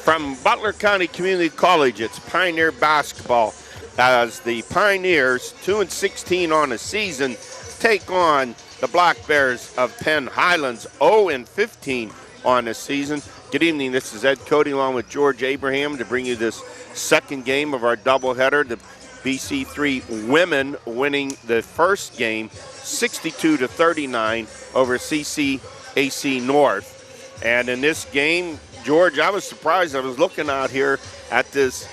From Butler County Community College, it's Pioneer basketball as the Pioneers, 2-16 on the season, take on the Black Bears of Penn Highlands, 0-15 on the season. Good evening, this is Ed Cody along with George Abraham to bring you this second game of our doubleheader. The BC3 women winning the first game 62-39 over CCAC North. And in this game, George, I was surprised. I was looking out here at this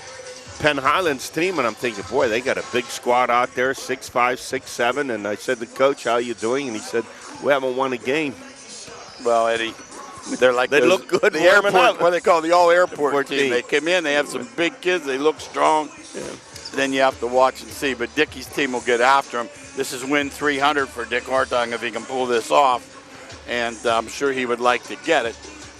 Penn Highlands team, and I'm thinking, boy, they got a big squad out there, 6'5", 6'7", and I said to Coach, how you doing? And he said, we haven't won a game. Well, Eddie, they're like they look good. The airport, what they call the all-airport team. team. They come in, they have some big kids, they look strong. Yeah. Then you have to watch and see. But Dickie's team will get after him. This is win 300 for Dick Hartong if he can pull this off, and I'm sure he would like to get it.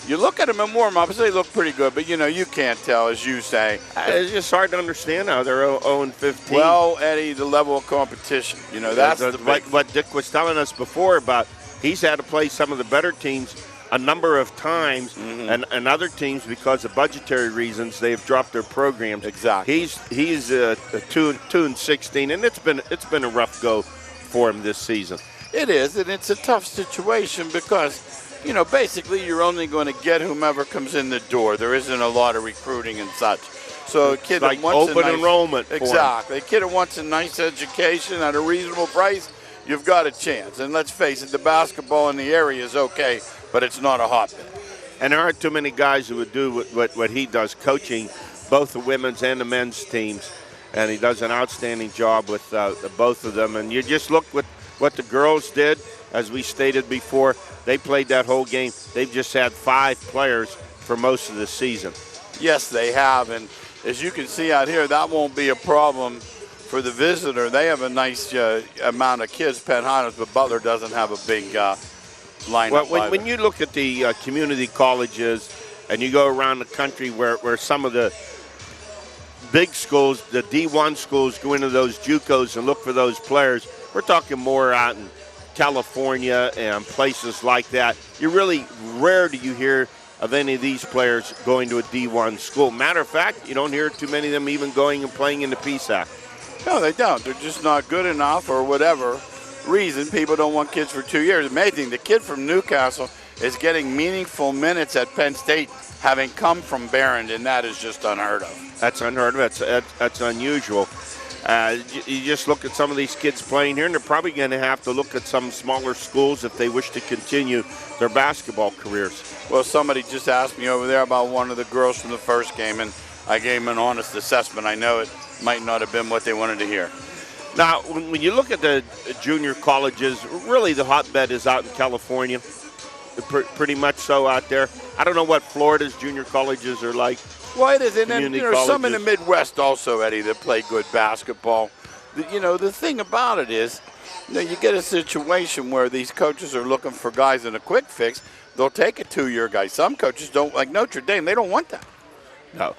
You look at them in warm-ups, they look pretty good, but, you can't tell, as you say. It's just hard to understand how they're 0-15. Well, Eddie, the level of competition. That's what Dick was telling us before about he's had to play some of the better teams a number of times, and other teams, because of budgetary reasons, they've dropped their programs. Exactly. He's 2-16, and it's been a rough go for him this season. It is, and it's a tough situation because, basically you're only going to get whomever comes in the door. There isn't a lot of recruiting and such. So a kid like that wants open enrollment. Exactly. A kid that wants a nice education at a reasonable price, you've got a chance. And let's face it, the basketball in the area is okay, but it's not a hotbed. And there aren't too many guys who would do what he does, coaching both the women's and the men's teams. And he does an outstanding job with both of them. And you just look what the girls did, as we stated before. They played that whole game. They've just had 5 players for most of the season. Yes, they have. And as you can see out here, that won't be a problem for the visitor. They have a nice amount of kids, Penn Highlands, but Butler doesn't have a big lineup. Well, when you look at the community colleges and you go around the country where some of the big schools, the D1 schools, go into those JUCOs and look for those players, we're talking more out in California and places like that. You're really rare do you hear of any of these players going to a D1 school. Matter of fact, you don't hear too many of them even going and playing in the PSAC. No, they don't. They're just not good enough, or whatever reason. People don't want kids for 2 years. Amazing. The kid from Newcastle is getting meaningful minutes at Penn State, having come from Barron, and that is just unheard of. That's unheard of. That's unusual. You just look at some of these kids playing here, and they're probably going to have to look at some smaller schools if they wish to continue their basketball careers. Well, somebody just asked me over there about one of the girls from the first game, and I gave them an honest assessment. I know it might not have been what they wanted to hear. Now, when you look at the junior colleges, really the hotbed is out in California, pretty much so out there. I don't know what Florida's junior colleges are like. Well, it is, and then some in the Midwest also, Eddie, that play good basketball. The thing about it is, you get a situation where these coaches are looking for guys in a quick fix. They'll take a 2-year guy. Some coaches don't, like Notre Dame, they don't want that. No,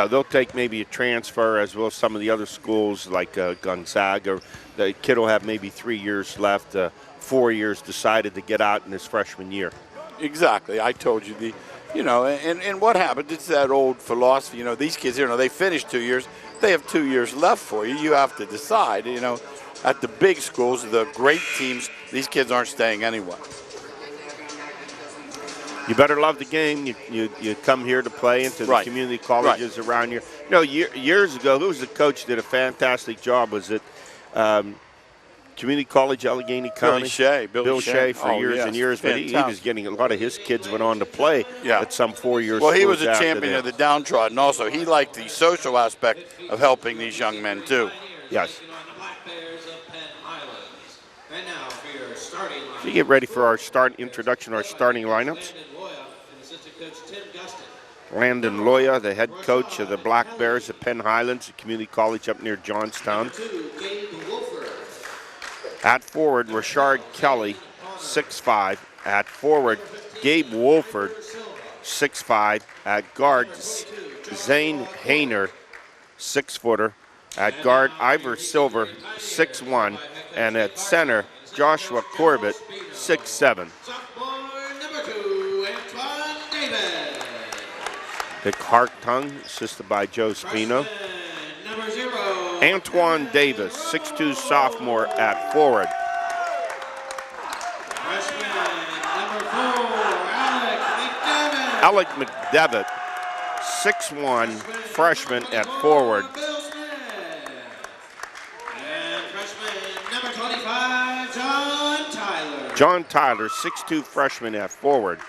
they'll take maybe a transfer, as well as some of the other schools like Gonzaga. The kid will have maybe 3 years left, 4 years decided to get out in his freshman year. Exactly. I told you and what happened? It's that old philosophy. These kids here, they finish 2 years. They have 2 years left for you. You have to decide. At the big schools, the great teams, these kids aren't staying anyway. You better love the game. You come here to play into the community colleges around here. Years ago, who was the coach that did a fantastic job? Was it Community College, Allegheny County? Bill Shea for years and years. But he was getting a lot of his kids went on to play at some 4 years. Well, he was a champion of the downtrodden also. He liked the social aspect of helping these young men too. Yes. So you get ready for our introduction, our starting lineups. Landon Loya, the head coach of the Black Bears at Penn Highlands, a community college up near Johnstown. At forward, Rashard Kelly, 6'5". At forward, Gabe Wolford, 6'5". At guard, Zane Hayner, 6-footer. At guard, Ivor Silver, 6'1". And at center, Joshua Corbett, 6'7". Dick Hartung, assisted by Joe Spino. Number 0. Antoine Davis, 6'2" sophomore at forward. Freshman number 4, Alec McDevitt, 6'1", freshman at forward. And freshman number 25, John Tyler. John Tyler, 6'2", freshman at forward.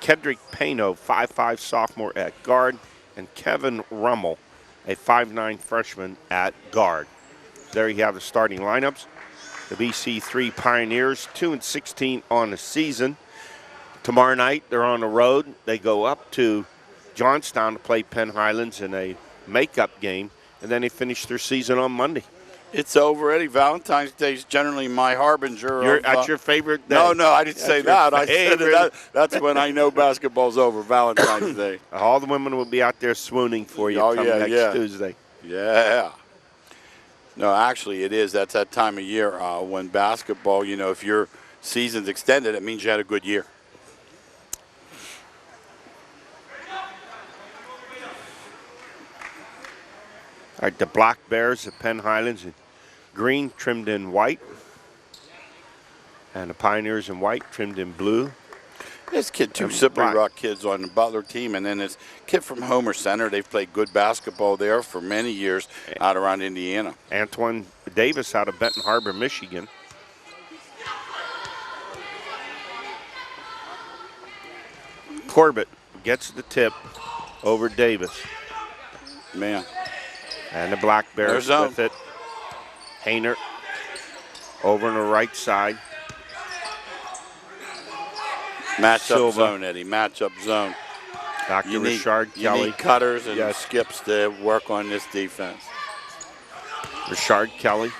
Kedrick Payno, 5'5", sophomore at guard. And Kevin Rummel, a 5'9" freshman at guard. There you have the starting lineups. The BC3 Pioneers, 2-16 on the season. Tomorrow night, they're on the road. They go up to Johnstown to play Penn Highlands in a makeup game, and then they finish their season on Monday. It's over, Eddie. Valentine's Day is generally my harbinger. That's your favorite day? No, I didn't say that. I said that's when I know basketball's over, Valentine's Day. All the women will be out there swooning for you next Tuesday. Yeah. No, actually, it is. That's that time of year when basketball, if your season's extended, it means you had a good year. All right, the Black Bears of Penn Highlands in green trimmed in white. And the Pioneers in white trimmed in blue. This kid, two Sibley Rock kids on the Butler team, and then this kid from Homer Center. They've played good basketball there for many years out around Indiana. Antoine Davis out of Benton Harbor, Michigan. Corbett gets the tip over Davis. Man. And the Black Bears with it. Hayner over on the right side. Matchup zone, Eddie. Matchup zone. Back to Richard Kelly. You need cutters and skips to work on this defense. Richard Kelly.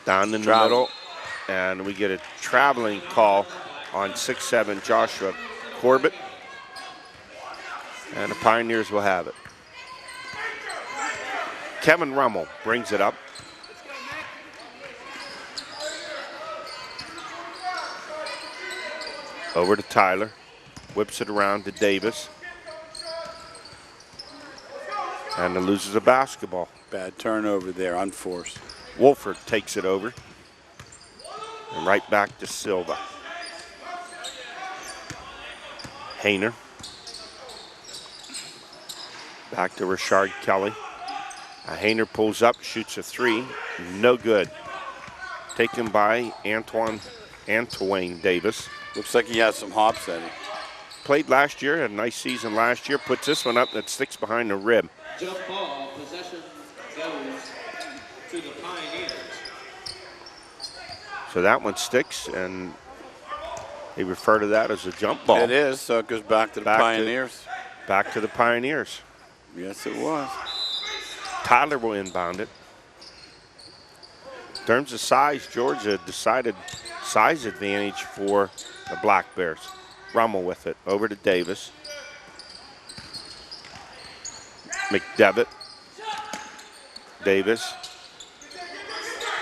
Down in the middle. And we get a traveling call on 6'7" Joshua Corbett. And the Pioneers will have it. Kevin Rummel brings it up. Over to Tyler. Whips it around to Davis. And loses a basketball. Bad turnover there, unforced. Wolford takes it over. And right back to Silva. Hayner. Back to Richard Kelly. Hayner pulls up, shoots a three. No good. Taken by Antoine Davis. Looks like he has some hops in it. Played last year, had a nice season last year. Puts this one up that sticks behind the rib. Jump ball, possession goes to the Pioneers. So that one sticks, and they refer to that as a jump ball. It is, so it goes back to the Pioneers. Back to the Pioneers. Yes, it was. Tyler will inbound it. In terms of size, Georgia decided size advantage for the Black Bears. Rummel with it, over to Davis. McDevitt. Davis.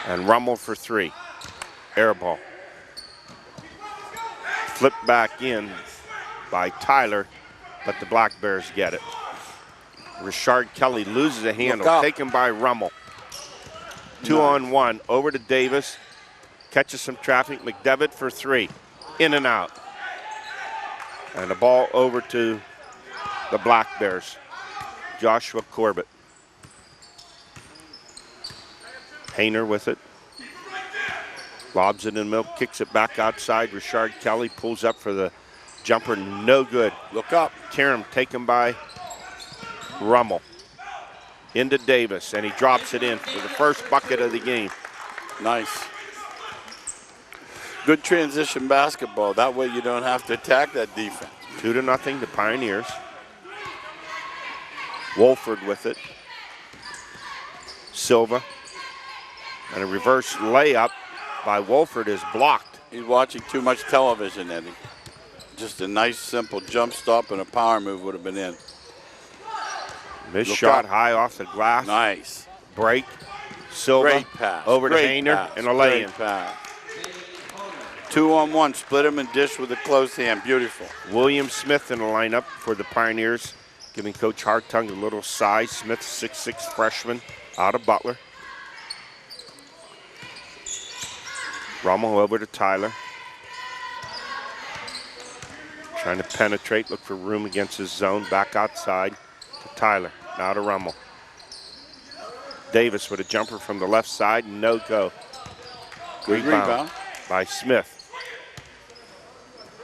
And Rummel for three. Air ball. Flipped back in by Tyler, but the Black Bears get it. Richard Kelly loses a handle, taken by Rummel. 2-on-1, over to Davis. Catches some traffic, McDevitt for three. In and out. And the ball over to the Black Bears. Joshua Corbett. Hayner with it. Lobs it in the middle, kicks it back outside. Richard Kelly pulls up for the jumper, no good. Look up. Karam taken by Rummel. Into Davis, and he drops it in for the first bucket of the game. Nice. Good transition basketball. That way you don't have to attack that defense. 2-0, the Pioneers. Wolford with it. Silva. And a reverse layup by Wolford is blocked. He's watching too much television, Eddie. Just a nice, simple jump stop and a power move would have been in. Missed shot high off the glass. Nice. Break. Silva Great pass. over to Hayner and a lay-in. 2-on-1, split them and dish with a close hand. Beautiful. William Smith in the lineup for the Pioneers, giving Coach Hartung a little size. Smith, 6'6" freshman out of Butler. Rummel over to Tyler. Trying to penetrate, look for room against his zone. Back outside to Tyler, now to Rummel. Davis with a jumper from the left side, no go. Good rebound by Smith.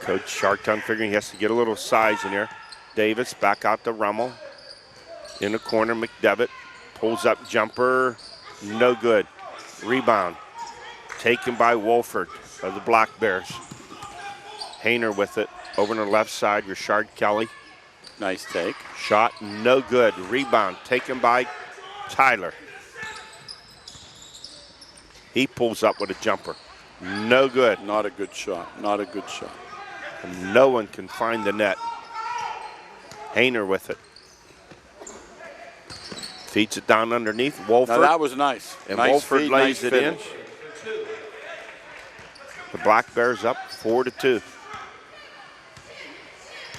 Coach Hartung figuring he has to get a little size in here. Davis back out to Rummel. In the corner, McDevitt pulls up jumper, no good. Rebound taken by Wolford of the Black Bears. Hayner with it. Over on the left side, Richard Kelly. Nice take. Shot, no good. Rebound taken by Tyler. He pulls up with a jumper. No good. Not a good shot. Not a good shot. And no one can find the net. Hayner with it. Feeds it down underneath. Wolford. Now that was nice. And nice Wolford feed, lays nice it finish. in. The Black Bears up 4-2.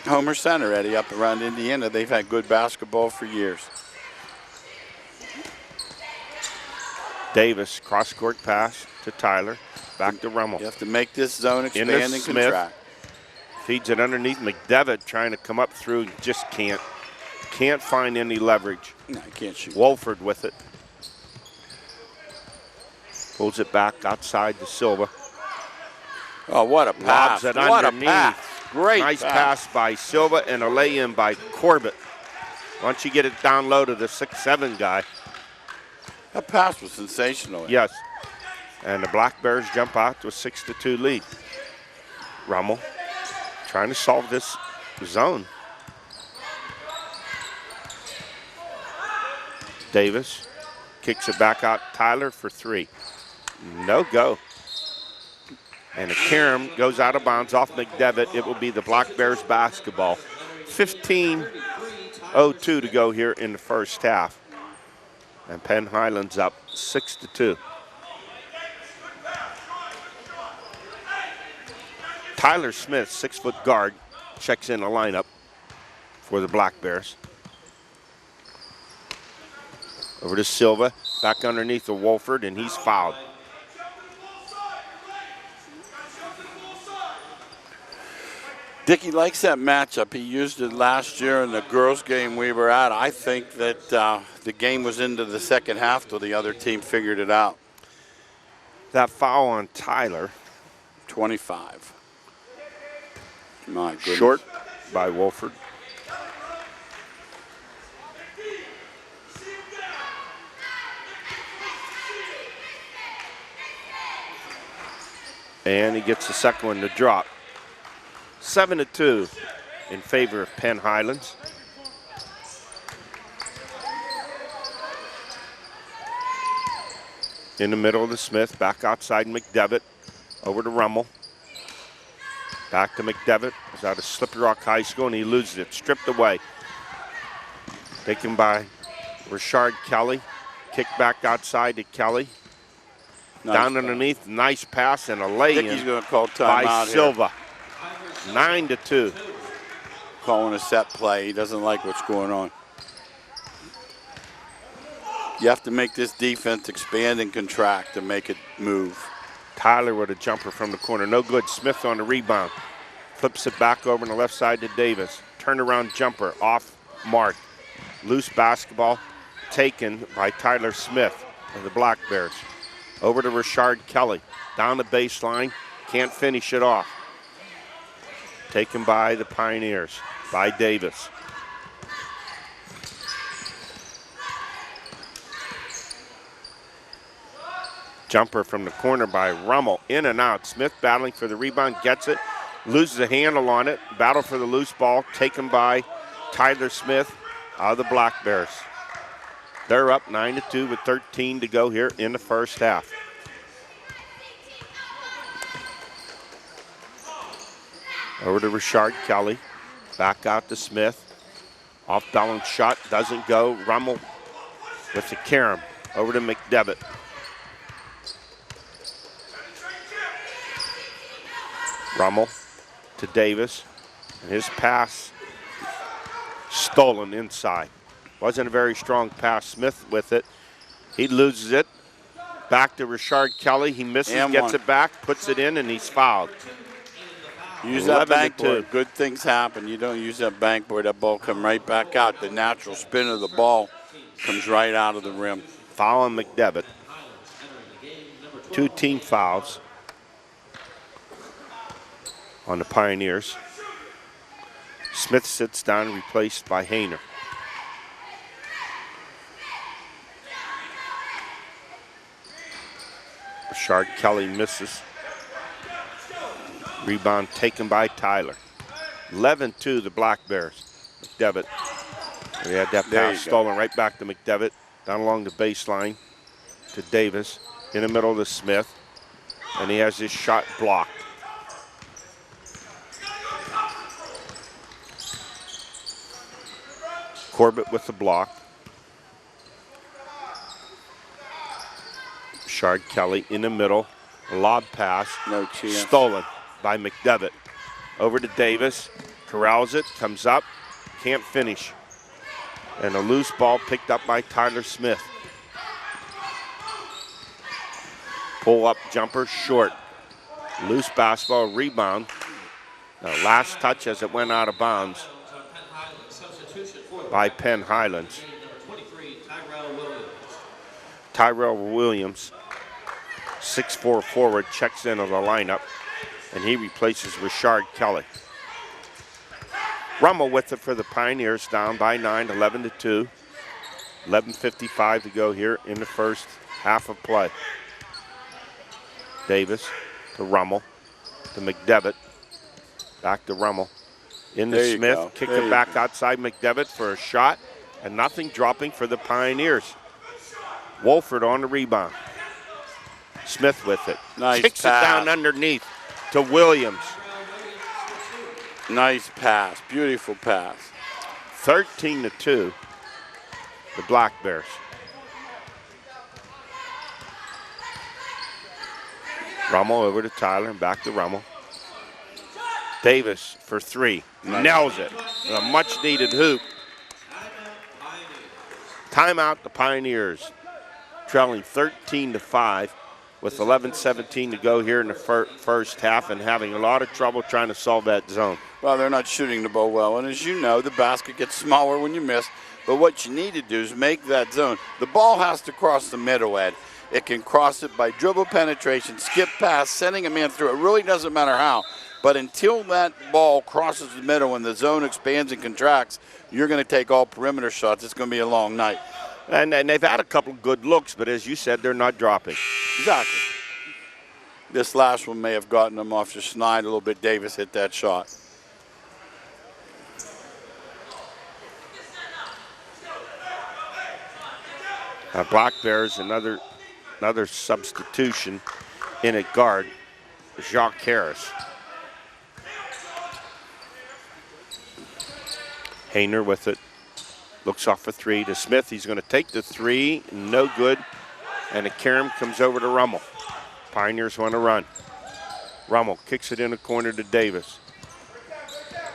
Homer Center, Eddie, up around Indiana. They've had good basketball for years. Davis, cross-court pass to Tyler. Back to Rummel. You have to make this zone expand and Smith. contract. Feeds it underneath. McDevitt trying to come up through. Just can't. Can't find any leverage. No, he can't shoot. Wolford with it. Pulls it back outside to Silva. Oh, what a pass. Lobs it What underneath. a pass. Great Nice pass by Silva and a lay-in by Corbett. Once you get it down low to the 6'7" guy. That pass was sensational. Yes. And the Black Bears jump out to a 6-2 lead. Rummel trying to solve this zone. Davis kicks it back out. Tyler for three. No go. And a carom goes out of bounds off McDevitt. It will be the Black Bears basketball. 15:02 to go here in the first half. And Penn Highlands up 6-2. Tyler Smith, 6-foot guard, checks in the lineup for the Black Bears. Over to Silva, back underneath the Wolford, and he's fouled. Dickey likes that matchup. He used it last year in the girls' game we were at. I think that the game was into the second half till the other team figured it out. That foul on Tyler. 25. My goodness. Short by Wolford. And he gets the second one to drop. 7-2 in favor of Penn Highlands. In the middle of the Smith, back outside McDevitt, over to Rummel. Back to McDevitt, he's out of Slippery Rock High School and he loses it, stripped away. Taken by Richard Kelly, kick back outside to Kelly. Nice Down pass. underneath, nice pass and a lay-in Dickey's going to call by timeout here. Silva. 9-2. Calling a set play. He doesn't like what's going on. You have to make this defense expand and contract to make it move. Tyler with a jumper from the corner. No good. Smith on the rebound. Flips it back over on the left side to Davis. Turnaround jumper off mark. Loose basketball taken by Tyler Smith of the Black Bears. Over to Richard Kelly. Down the baseline. Can't finish it off. Taken by the Pioneers, by Davis. Jumper from the corner by Rummel. In and out. Smith battling for the rebound. Gets it. Loses a handle on it. Battle for the loose ball. Taken by Tyler Smith out of the Black Bears. They're up 9-2 with 13 to go here in the first half. Over to Richard Kelly. Back out to Smith. Off balance shot. Doesn't go. Rummel with the carom. Over to McDevitt. Rummel to Davis. And his pass stolen inside. Wasn't a very strong pass. Smith with it. He loses it. Back to Richard Kelly. He misses, gets it back, puts it in, and he's fouled. Use that bank board. Good things happen. You don't use that bank board, that ball come right back out. The natural spin of the ball comes right out of the rim. Foul on McDevitt. 2 team fouls on the Pioneers. Smith sits down, replaced by Hayner. Richard Kelly misses. Rebound taken by Tyler. 11-2 the Black Bears. McDevitt. They had that pass stolen right back to McDevitt. Down along the baseline to Davis. In the middle to Smith. And he has his shot blocked. Corbett with the block. Richard Kelly in the middle. A lob pass. No chance. Stolen by McDevitt. Over to Davis. Corrals it. Comes up. Can't finish. And a loose ball picked up by Tyler Smith. Pull up jumper short. Loose basketball rebound. Now last touch as it went out of bounds by Penn Highlands. Tyrell Williams, 6'4" forward, checks into the lineup, and he replaces Richard Kelly. Rummel with it for the Pioneers, down by 9, 11-2. 11:55 to go here in the first half of play. Davis to Rummel to McDevitt. Back to Rummel. Into Smith, kick it back outside McDevitt for a shot, and nothing dropping for the Pioneers. Wolford on the rebound. Smith with it. Nice Kicks pass. It down underneath to Williams. Nice pass, beautiful pass. 13-2, the Black Bears. Rummel over to Tyler and back to Rummel. Davis for 3, nails it. A much needed hoop. Timeout the Pioneers, trailing 13-5 with 11:17 to go here in the first half and having a lot of trouble trying to solve that zone. Well, they're not shooting the ball well, and as you know, the basket gets smaller when you miss, but what you need to do is make that zone. The ball has to cross the middle, Ed. It can cross it by dribble penetration, skip pass, sending a man through. It really doesn't matter how, but until that ball crosses the middle and the zone expands and contracts, you're going to take all perimeter shots. It's going to be a long night. And they've had a couple good looks, but as you said, they're not dropping. Exactly. This last one may have gotten them off the snide a little bit. Davis hit that shot. Black Bears, another substitution in at guard, Jacques Harris. Hayner with it. Looks off for 3 to Smith. He's going to take the 3. No good. And a carom comes over to Rummel. Pioneers want to run. Rummel kicks it in the corner to Davis.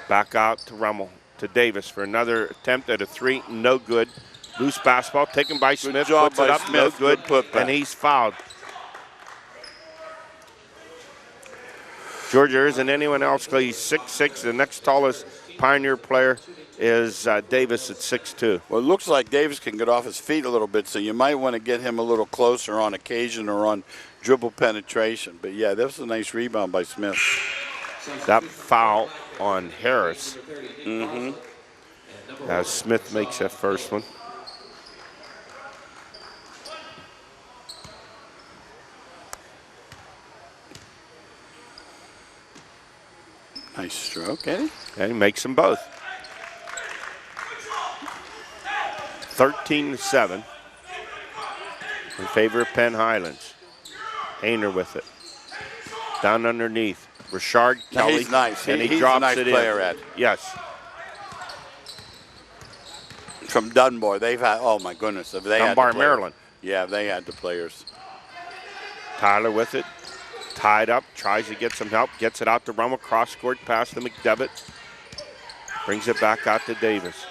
Back out to Rummel to Davis for another attempt at a 3. No good. Loose basketball taken by Smith. Puts it up. No good. And he's fouled. Georgia, there isn't anyone else. He's 6'6". The next tallest Pioneer player is Davis at 6'2". Well, it looks like Davis can get off his feet a little bit, so you might want to get him a little closer on occasion or on dribble penetration. But, yeah, that was a nice rebound by Smith. That foul on Harris. As Smith makes that first one. Nice stroke, Eddie. And he makes them both. 13-7 in favor of Penn Highlands. Hayner with it. Down underneath. Richard Kelly. He's nice. And he he's drops a nice it player, in. Ed. Yes. From Dunbar. They've had, oh my goodness. They Dunbar, had the Maryland. Yeah, they had the players. Tyler with it. Tied up, tries to get some help, gets it out to Rummel, cross court pass to McDevitt. Brings it back out to Davis.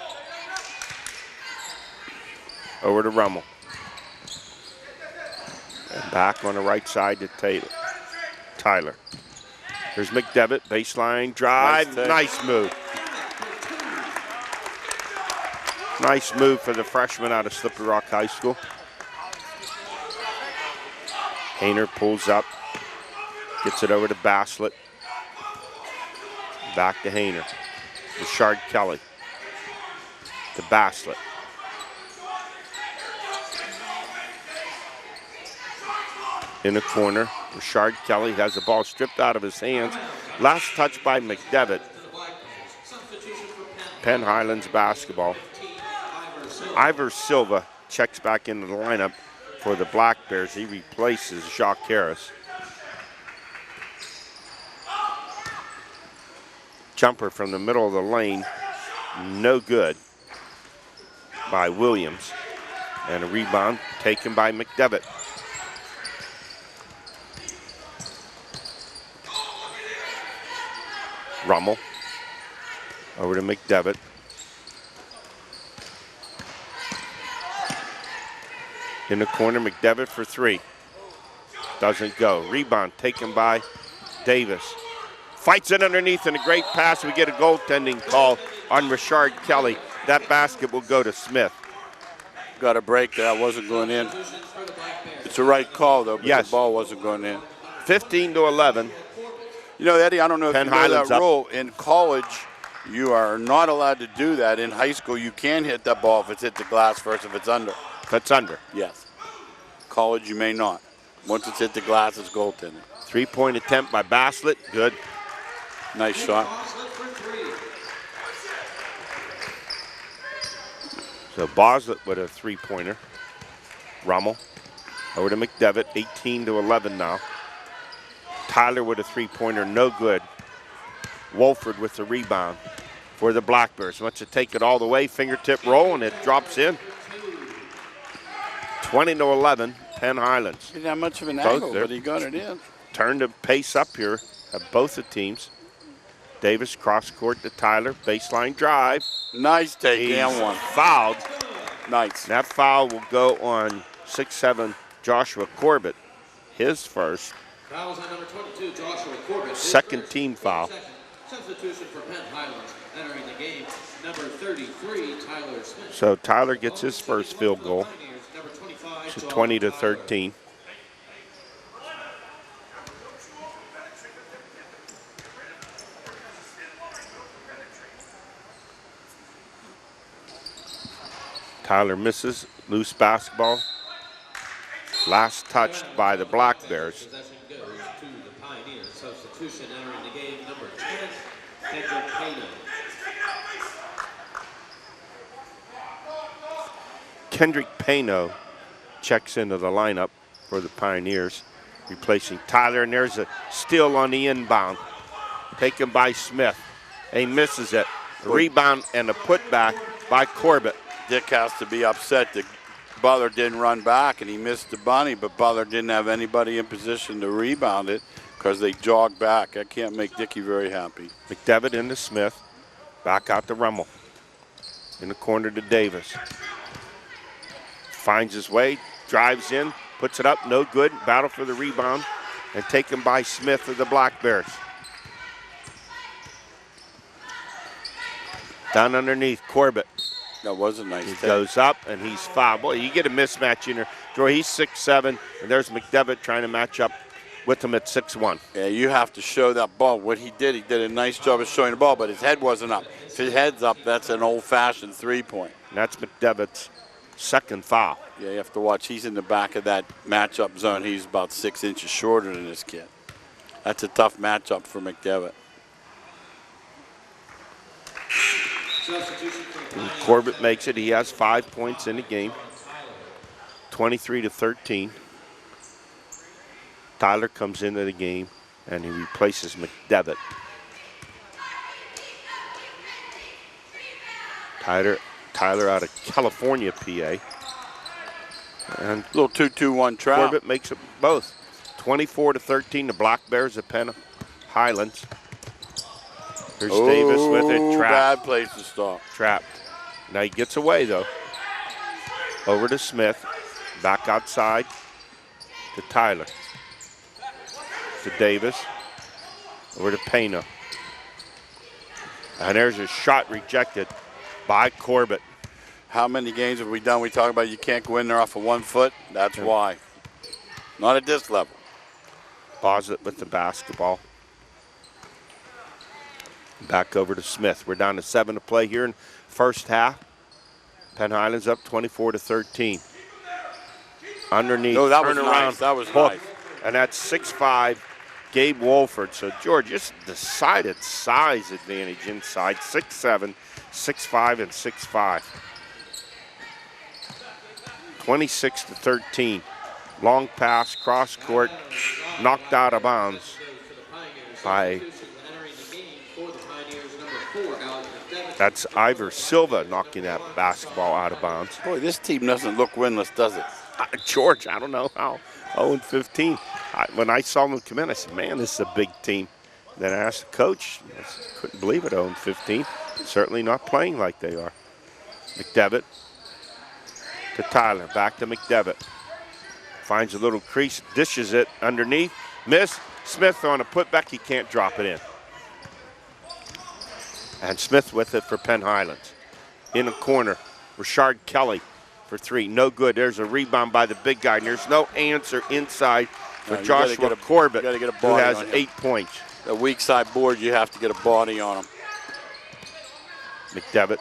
Over to Rummel. And back on the right side to Tyler. Here's McDevitt, baseline drive, nice move. Nice move for the freshman out of Slippery Rock High School. Hayner pulls up, gets it over to Bassett. Back to Hayner. Richard Kelly to Bassett. In the corner, Richard Kelly has the ball stripped out of his hands. Last touch by McDevitt. Penn Highlands basketball. Ivor Silva checks back into the lineup for the Black Bears. He replaces Jacques Harris. Jumper from the middle of the lane, no good by Williams. And a rebound taken by McDevitt. Rummel over to McDevitt. In the corner, McDevitt for three. Doesn't go. Rebound taken by Davis. Fights it underneath and a great pass. We get a goaltending call on Richard Kelly. That basket will go to Smith. Got a break that wasn't going in. It's a right call though, but yes. The ball wasn't going in. 15-11. You know, Eddie, I don't know if Penn you know Highlands that up. rule. In college, you are not allowed to do that. In high school, you can hit that ball if it's hit the glass first, if it's under. If it's under. Yes. College, you may not. Once it's hit the glass, it's goaltending. 3-point attempt by Bassett. Good. Nice shot. So Boslett with a three-pointer. Rummel over to McDevitt. 18-11 now. Tyler with a three-pointer, no good. Wolford with the rebound for the Black Bears. Wants to take it all the way, fingertip roll, and it drops in. 20-11, Penn Highlands. Didn't have much of an angle, but he got it in. Turn to pace up here at both the teams. Davis cross court to Tyler, baseline drive. Nice take, He's and one. fouled. Nice. That foul will go on 6'7" Joshua Corbett, his first. Fouls on number 22, Joshua Corbett. Second team foul. Substitution for Penn Highlands. Entering the game, number 33, Tyler Smith. So Tyler gets his first field goal. So 20-13. Tyler misses, loose basketball. Last touched by the Black Bears. Possession goes to the Pioneers. Substitution entering the game, number 10, Kendrick Payno. Kendrick Payno checks into the lineup for the Pioneers, replacing Tyler, and there's a steal on the inbound, taken by Smith. He misses it. The rebound and a putback by Corbett. Dick has to be upset that Butler didn't run back and he missed the bunny, but Butler didn't have anybody in position to rebound it because they jogged back. That can't make Dickey very happy. McDevitt into Smith. Back out to Rummel. In the corner to Davis. Finds his way, drives in, puts it up, no good. Battle for the rebound, and taken by Smith of the Black Bears. Down underneath, Corbett. That was a nice He take. goes up, and he's fouled. Boy, you get a mismatch in there. Joy, he's 6'7", and there's McDevitt trying to match up with him at 6'1". Yeah, you have to show that ball. What he did a nice job of showing the ball, but his head wasn't up. If his head's up, that's an old-fashioned three-point. And that's McDevitt's second foul. Yeah, you have to watch. He's in the back of that matchup zone. He's about 6 inches shorter than this kid. That's a tough matchup for McDevitt. And Corbett makes it. He has 5 points in the game. 23-13. Tyler comes into the game, and he replaces McDevitt. Tyler out of California, PA. And little 2-2-1 trap. Corbett makes it both. 24-13, the Black Bears of Penn Highlands. Here's Davis with it, trapped. Bad place to stop. Trapped. Now he gets away though. Over to Smith, back outside to Tyler. To Davis, over to Pena. And there's a shot rejected by Corbett. How many games have we done? We talk about you can't go in there off of 1 foot. That's why. Not at this level. Boslett with the basketball. Back over to Smith. We're down to 7 to play here in first half. Penn Highlands up 24-13. Underneath, no, that was turn nice. around, That was hook. nice. And that's 6'5", Gabe Wolford. So, George, just decided size advantage inside. 6'7", 6'5", and 6'5". 26-13. Long pass, cross court, knocked out of bounds by, that's Ivor Silva knocking that basketball out of bounds. Boy, this team doesn't look winless, does it? George, I don't know how. 0-15. When I saw them come in, I said, man, this is a big team. Then I asked the coach, I couldn't believe it, 0-15. Certainly not playing like they are. McDevitt to Tyler, back to McDevitt. Finds a little crease, dishes it underneath. Miss. Smith on a putback, he can't drop it in. And Smith with it for Penn Highlands. In the corner, Richard Kelly for 3. No good. There's a rebound by the big guy. And there's no answer inside for Joshua Corbett, who has 8 points. The weak side board, you have to get a body on him. McDevitt.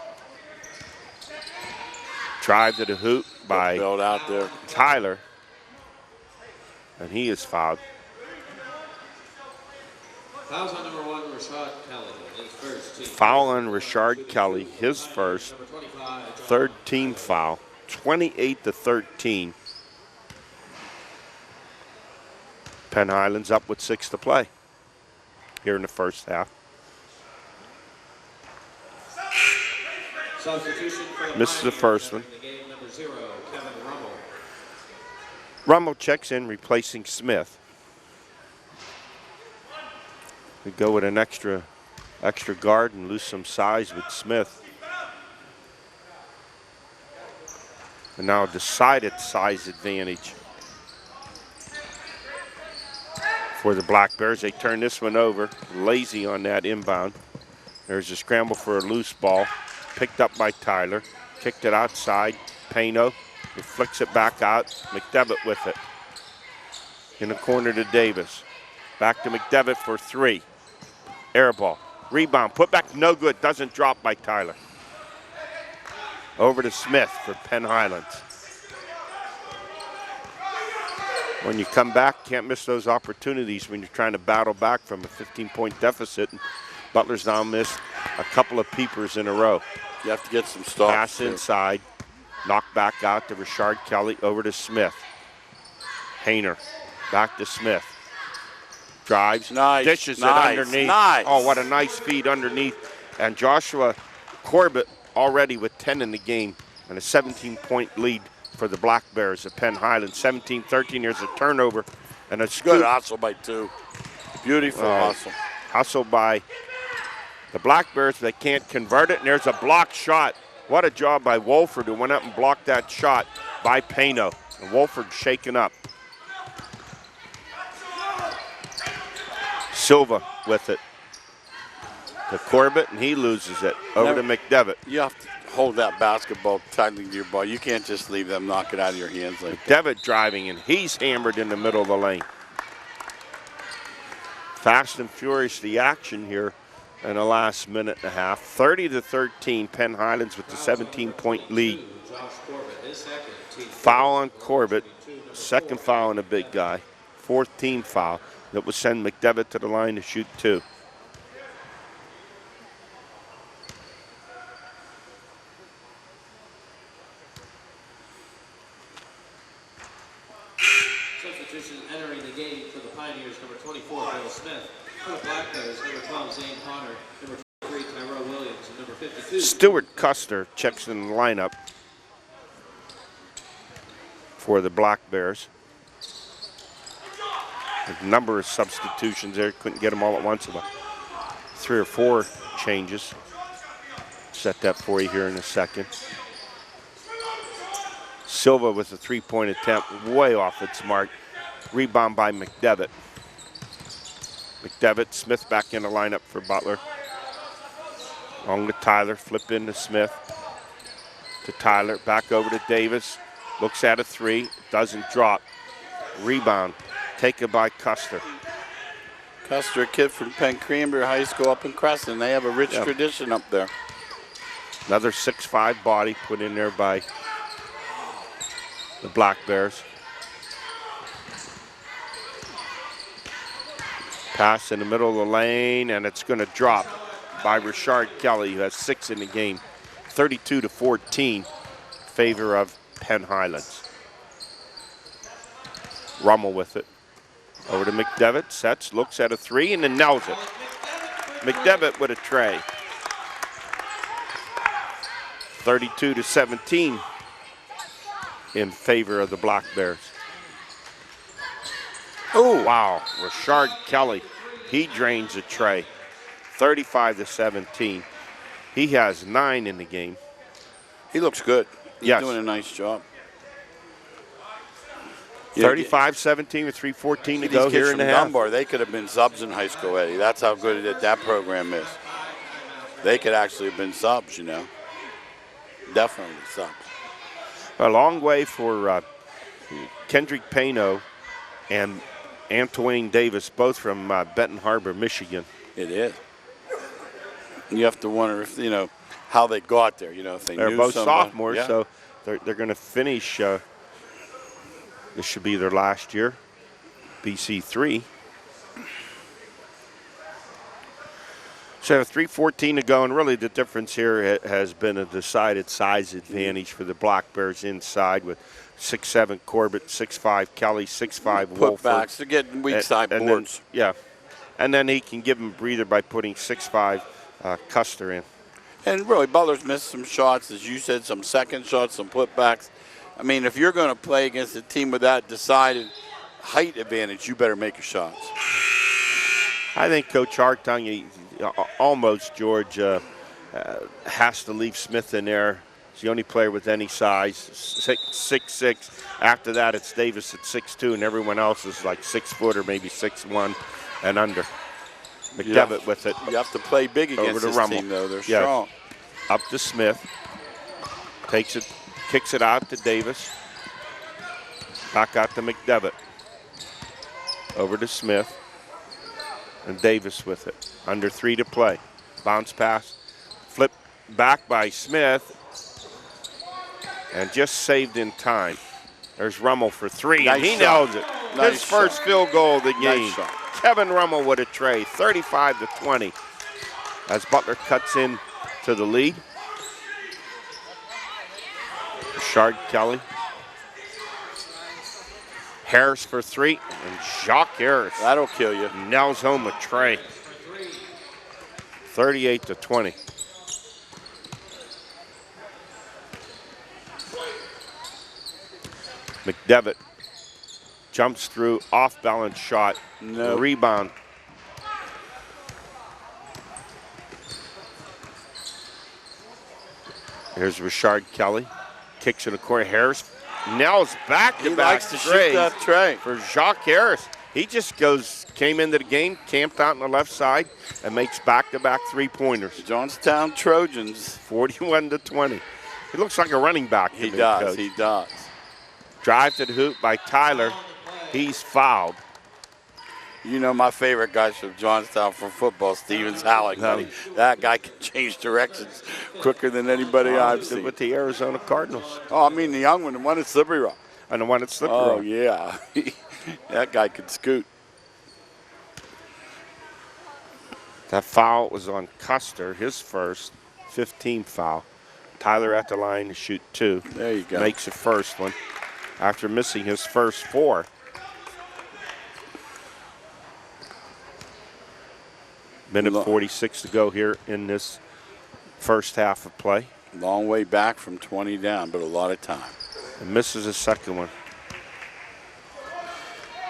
Drive to the hoop by out there. Tyler. And he is fouled. Fouls on number 1, Rashad Kelly, his first team. Foul on Richard Kelly, his first. Third team foul. 28-13. Penn Highlands up with 6 to play here in the first half. Substitution for Misses the first one. the game, number 0, Kevin Rummel. Rummel checks in, replacing Smith. We go with an extra guard and lose some size with Smith. And now a decided size advantage for the Black Bears. They turn this one over, lazy on that inbound. There's a scramble for a loose ball, picked up by Tyler, kicked it outside. Pano, he flicks it back out. McDevitt with it. In the corner to Davis. Back to McDevitt for 3. Air ball. Rebound. Put back. No good. Doesn't drop by Tyler. Over to Smith for Penn Highlands. When you come back, can't miss those opportunities when you're trying to battle back from a 15-point deficit. And Butler's now missed a couple of peepers in a row. You have to get some stops. Pass inside. Knock back out to Richard Kelly. Over to Smith. Hayner. Back to Smith. Drives. Nice. Dishes it Nice. underneath. Nice. Oh, what a nice feed underneath. And Joshua Corbett already with 10 in the game and a 17-point lead for the Black Bears of Penn Highlands. 17-13. Here's a turnover and a scoop. Good hustle by 2. Beautiful hustle. Hustle by the Black Bears. They can't convert it, and there's a blocked shot. What a job by Wolford, who went up and blocked that shot by Pano. And Wolford shaken up. Silva with it to Corbett, and he loses it. Over to McDevitt. You have to hold that basketball tightly to your ball. You can't just leave them knock it out of your hands like that. McDevitt driving, and he's hammered in the middle of the lane. Fast and furious the action here in the last minute and a half. 30-13, Penn Highlands with the 17-point lead. Foul on Corbett, second foul on the big guy. 4th team foul that would send McDevitt to the line to shoot 2. Substitution entering the game for the Pioneers, number 24, Bill Smith. For the Black Bears, number 12, Zane Connor. Number 23, Tyrell Williams. And number 52, Stuart Custer checks in the lineup for the Black Bears. A number of substitutions there. Couldn't get them all at once. About 3 or 4 changes. Set that for you here in a second. Silva with a 3-point attempt, way off its mark. Rebound by McDevitt. McDevitt, Smith back in the lineup for Butler. On to Tyler, flip into Smith. To Tyler, back over to Davis. Looks at a 3, doesn't drop. Rebound, taken by Custer. Custer, a kid from Penn High School up in Crescent. They have a rich tradition up there. Another 6'5" body put in there by the Black Bears. Pass in the middle of the lane, and it's going to drop by Richard Kelly, who has 6 in the game. 32-14 in favor of Penn Highlands. Rummel with it. Over to McDevitt, sets, looks at a 3, and then nails it. McDevitt with a tray. 32-17 in favor of the Black Bears. Oh, wow, Richard Kelly, he drains a tray. 35-17. He has 9 in the game. He looks good. He's yes. doing a nice job. 35-17 with 3:14 to go here in the half. Dunbar, they could have been subs in high school, Eddie. That's how good that program is. They could actually have been subs, you know. Definitely subs. A long way for Kendrick Payno and Antoine Davis, both from Benton Harbor, Michigan. It is. You have to wonder if, you know, how they got there, you know, if they They're knew both somebody. sophomores, Yeah. so they're going to finish. This should be their last year, BC3. So 3:14 to go, and really the difference here has been a decided size advantage for the Black Bears inside with 6'7" Corbett, 6'5" Kelly, 6'5" Wolford. Putbacks, they're getting weak side and boards. Then, yeah, and then he can give him a breather by putting 6'5" Custer in. And really, Butler's missed some shots, as you said, some second shots, some putbacks. I mean, if you're going to play against a team with that decided height advantage, you better make your shots. I think Coach Hartung, almost, George, has to leave Smith in there. He's the only player with any size, 6'6". After that, it's Davis at 6'2", and everyone else is like 6 foot or maybe 6'1" and under. McDevitt with it. You have to play big against this team, though. They're strong. Up to Smith. Takes it, kicks it out to Davis. Back out to McDevitt. Over to Smith. And Davis with it. Under 3 to play. Bounce pass. Flip back by Smith. And just saved in time. There's Rummel for 3, and he nails it. His first field goal of the game. Kevin Rummel with a tray, 35-20. As Butler cuts in to the lead. Richard Kelly. Harris for 3, and Jacques Harris. That'll kill you. Nails home a tray. 38-20. McDevitt jumps through, off-balance shot, no rebound. Here's Richard Kelly, kicks in the corner. Harris nails back-to-back. He likes to shoot that tray for Jacques Harris. He just came into the game, camped out on the left side, and makes back-to-back 3-pointers. Johnstown Trojans. 41-20. He looks like a running back. He does. He does. Drive to the hoop by Tyler. He's fouled. You know my favorite guys from Johnstown for football, Stevens Halleck. That guy can change directions quicker than anybody I've seen. With the Arizona Cardinals. Oh, I mean the young one, the one at Slippery Rock. And the one at Slippery Rock. Oh, yeah. That guy could scoot. That foul was on Custer, his first 15 foul. Tyler at the line to shoot 2. There you go. Makes the first one after missing his first 4. Minute 46 to go here in this first half of play. Long way back from 20 down, but a lot of time. And misses a second one.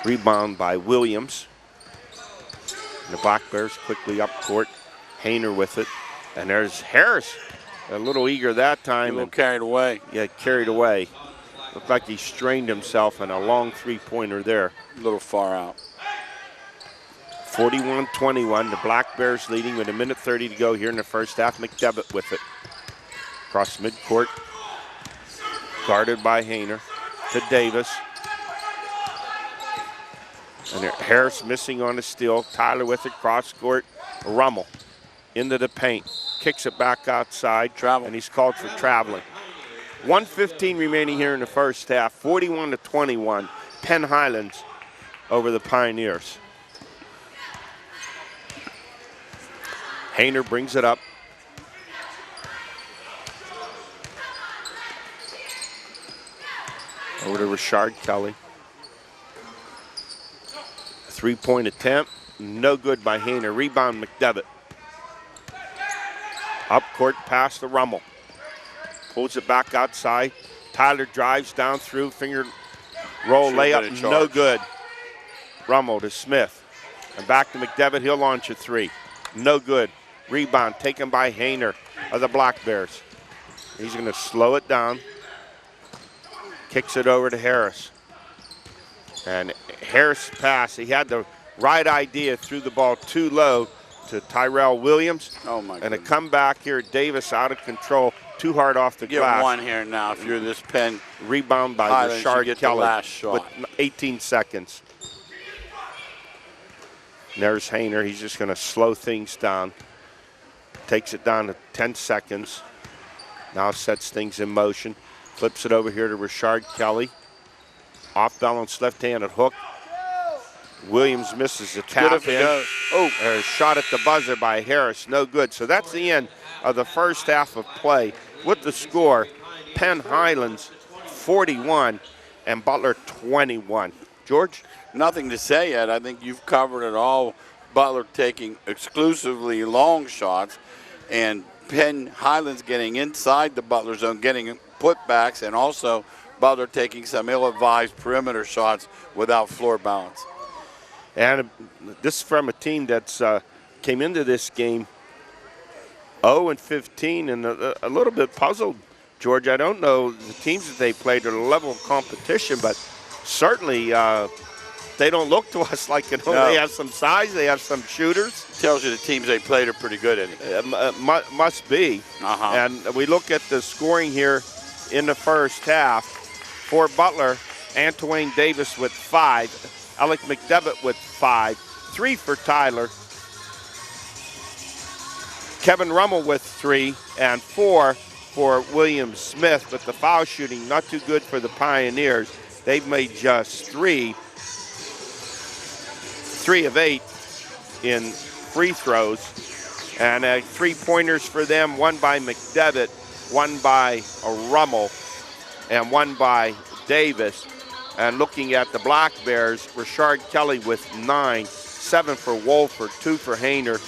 Rebound by Williams. The Black Bears quickly up court. Hayner with it. And there's Harris, a little eager that time. A little carried away. Yeah, carried away. Looked like he strained himself, and a long three-pointer there. A little far out. 41-21, the Black Bears leading with 1:30 to go here in the first half. McDevitt with it. Across midcourt. Guarded by Hayner to Davis. And Harris missing on the steal. Tyler with it, cross court. Rummel into the paint. Kicks it back outside. Travel. And he's called for traveling. 1:15 remaining here in the first half. 41-21. Penn Highlands over the Pioneers. Hayner brings it up. Over to Richard Kelly. Three-point attempt, no good by Hayner. Rebound Mcdevitt. Up court pass to Rummel. Pulls it back outside. Tyler drives down through, finger roll layup, no good. Rummel to Smith. And back to McDevitt, he'll launch a three. No good. Rebound taken by Hayner of the Black Bears. He's gonna slow it down. Kicks it over to Harris. And Harris pass, he had the right idea, threw the ball too low to Tyrell Williams. Oh my And a goodness. comeback here, Davis out of control, too hard off the Get glass. one here now if you're this Penn. Rebound by Highlands, you Richard get the Kelly last shot. with 18 seconds. And there's Hayner, he's just gonna slow things down. Takes it down to 10 seconds. Now sets things in motion. Flips it over here to Richard Kelly. Off balance left-handed hook. Williams misses the tap in. Oh, a shot at the buzzer by Harris, no good. So that's the end of the first half of play. With the score, Penn Highlands 41 and Butler 21. George? Nothing to say yet. I think you've covered it all. Butler taking exclusively long shots, and Penn Highlands getting inside the Butler zone, getting putbacks, and also Butler taking some ill-advised perimeter shots without floor balance. And this is from a team that's came into this game 0-15 and a little bit puzzled, George. I don't know the teams that they played or the level of competition, but certainly they don't look to us like, you know, No. they have some size, they have some shooters. Tells you the teams they played are pretty good at it. Must be. And we look at the scoring here in the first half. For Butler, Antoine Davis with 5, Alec McDevitt with 5, 3 for Tyler, Kevin Rummel with 3, and 4 for William Smith. But the foul shooting not too good for the Pioneers. They've made just 3 of 8 in free throws. And 3-pointers for them, 1 by McDevitt, 1 by Rummel, and 1 by Davis. And looking at the Black Bears, Richard Kelly with 9, 7 for Wolford, 2 for Hayner,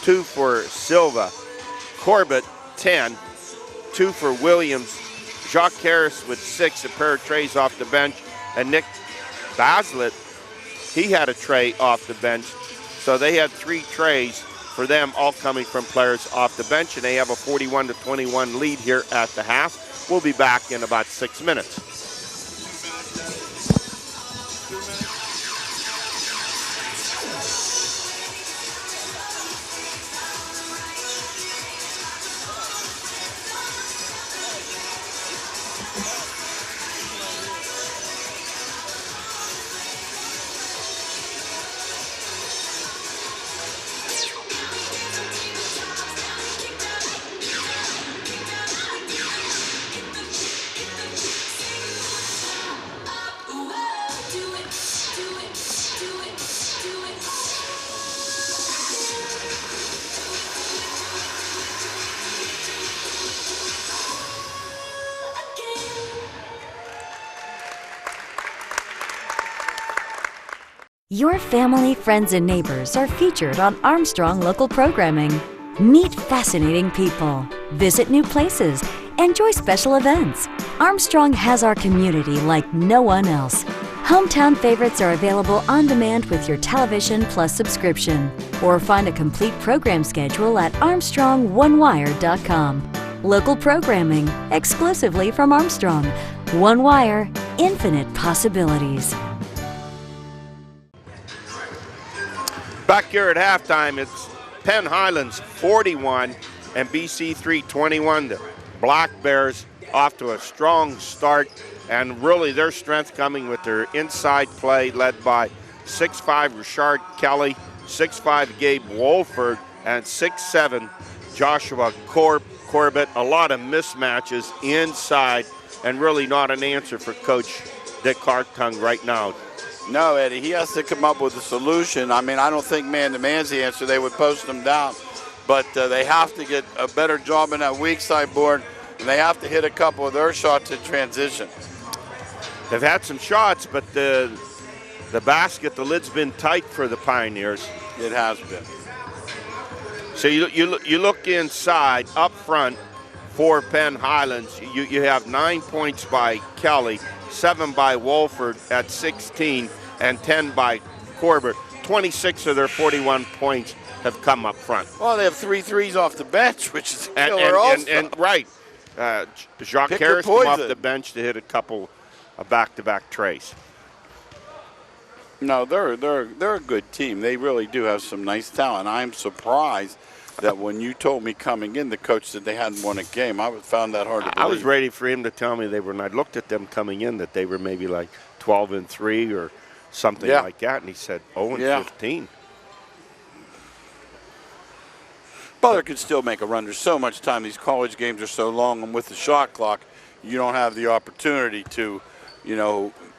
2 for Silva. Corbett, 10, 2 for Williams. Jacques Harris with 6, a pair of trays off the bench. And Nick Baslett, he had a tray off the bench. So they had 3 trays for them, all coming from players off the bench. And they have a 41-21 lead here at the half. We'll be back in about 6 minutes. Your family, friends, and neighbors are featured on Armstrong local programming. Meet fascinating people, visit new places, enjoy special events. Armstrong has our community like no one else. Hometown favorites are available on demand with your Television Plus subscription, or find a complete program schedule at ArmstrongOneWire.com. Local programming exclusively from Armstrong. One Wire, infinite possibilities. Back here at halftime, it's Penn Highlands 41 and BC3 21. The Black Bears off to a strong start, and really their strength coming with their inside play led by 6'5" Richard Kelly, 6'5" Gabe Wolford, and 6'7" Joshua Corbett. A lot of mismatches inside, and really not an answer for Coach Dick Hartung right now. No, Eddie, he has to come up with a solution. I mean, I don't think man-to-man's the answer. They would post them down. But they have to get a better job in that weak side board, and they have to hit a couple of their shots in transition. They've had some shots, but the basket, the lid's been tight for the Pioneers. It has been. So you look inside, up front for Penn Highlands. You have 9 points by Kelly, 7 by Wolford at 16, and 10 by Corbett. 26 of their 41 points have come up front. Well, they have 3 threes off the bench, which is a killer and right. Jacques Harris came off the bench to hit a couple of back-to-back trays. No, they're a good team. They really do have some nice talent. I'm surprised that when you told me coming in, the coach said they hadn't won a game. I found that hard to believe. I was ready for him to tell me they were, and I looked at them coming in, that they were maybe like 12-3 or something like that, and he said 0-15. Butler could still make a run. There's so much time. These college games are so long, and with the shot clock, you don't have the opportunity to,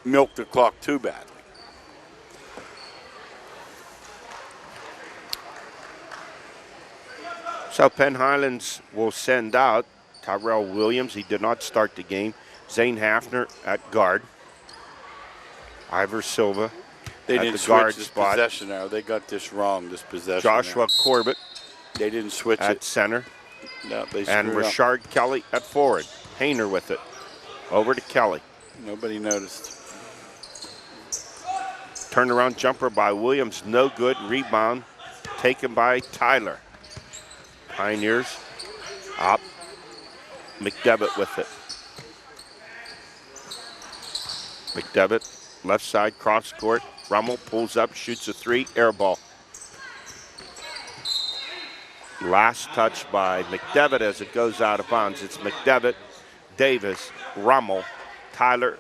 milk the clock too badly. So Penn Highlands will send out Tyrell Williams. He did not start the game. Zane Hafner at guard. Ivor Silva they at didn't the guard switch this spot. Possession now. They got this wrong, this possession. Joshua Corbett. They didn't switch at center. No, they and screwed Richard Kelly at forward. Hayner with it. Over to Kelly. Nobody noticed. Turnaround jumper by Williams, no good. Rebound taken by Tyler. Pioneers up. McDevitt with it. McDevitt, left side, cross court. Rummel pulls up, shoots a 3, air ball. Last touch by McDevitt as it goes out of bounds. It's McDevitt, Davis, Rummel, Tyler,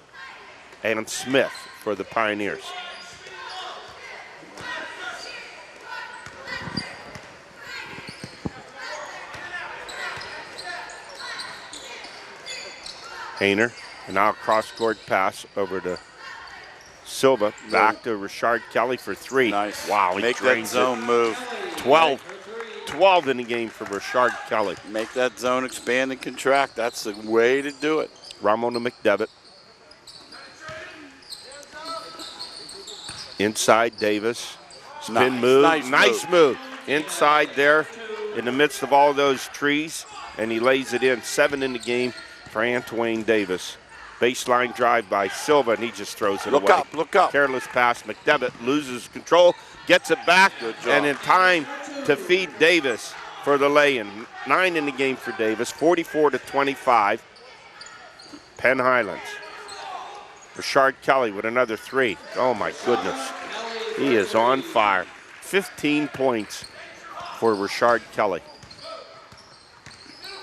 and Smith for the Pioneers. Hayner, and now a cross-court pass over to Silva. Back to Richard Kelly for 3. Nice. Wow, he make drains that zone move. 12 in the game for Richard Kelly. Make that zone expand and contract. That's the way to do it. Rummel to McDevitt. Inside Davis. Spin move. Nice move. Inside there in the midst of all those trees, and he lays it in. 7 in the game for Antoine Davis. Baseline drive by Silva, and he just throws it away. Look up. Careless pass. McDevitt loses control, gets it back, and in time to feed Davis for the lay-in. 9 in the game for Davis, 44-25. Penn Highlands. Richard Kelly with another 3. Oh my goodness. He is on fire. 15 points for Richard Kelly.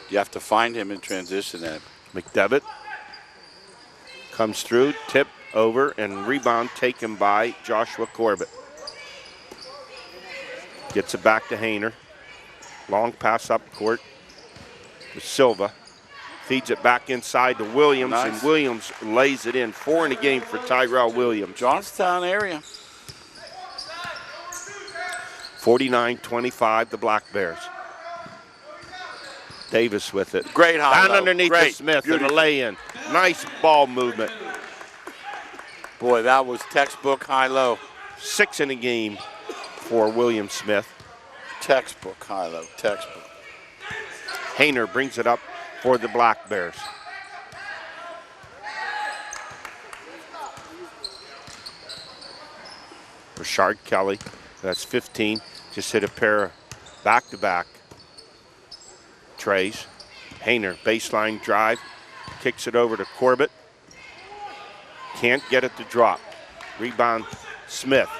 You have to find him in transition, Ed. McDevitt comes through, tip over, and rebound taken by Joshua Corbett. Gets it back to Hayner. Long pass up court to Silva. Feeds it back inside to Williams, and Williams lays it in. 4 in the game for Tyrell Williams. Johnstown area. 49-25, the Black Bears. Davis with it. Great high. Down underneath to Smith and a lay-in. Nice ball movement. Boy, that was textbook high-low. 6 in the game for William Smith. Textbook high-low, textbook. Hayner brings it up for the Black Bears. Richard Kelly. That's 15. Just hit a pair of back-to-back trays. Hayner, baseline drive. Kicks it over to Corbett. Can't get it to drop. Rebound, Smith.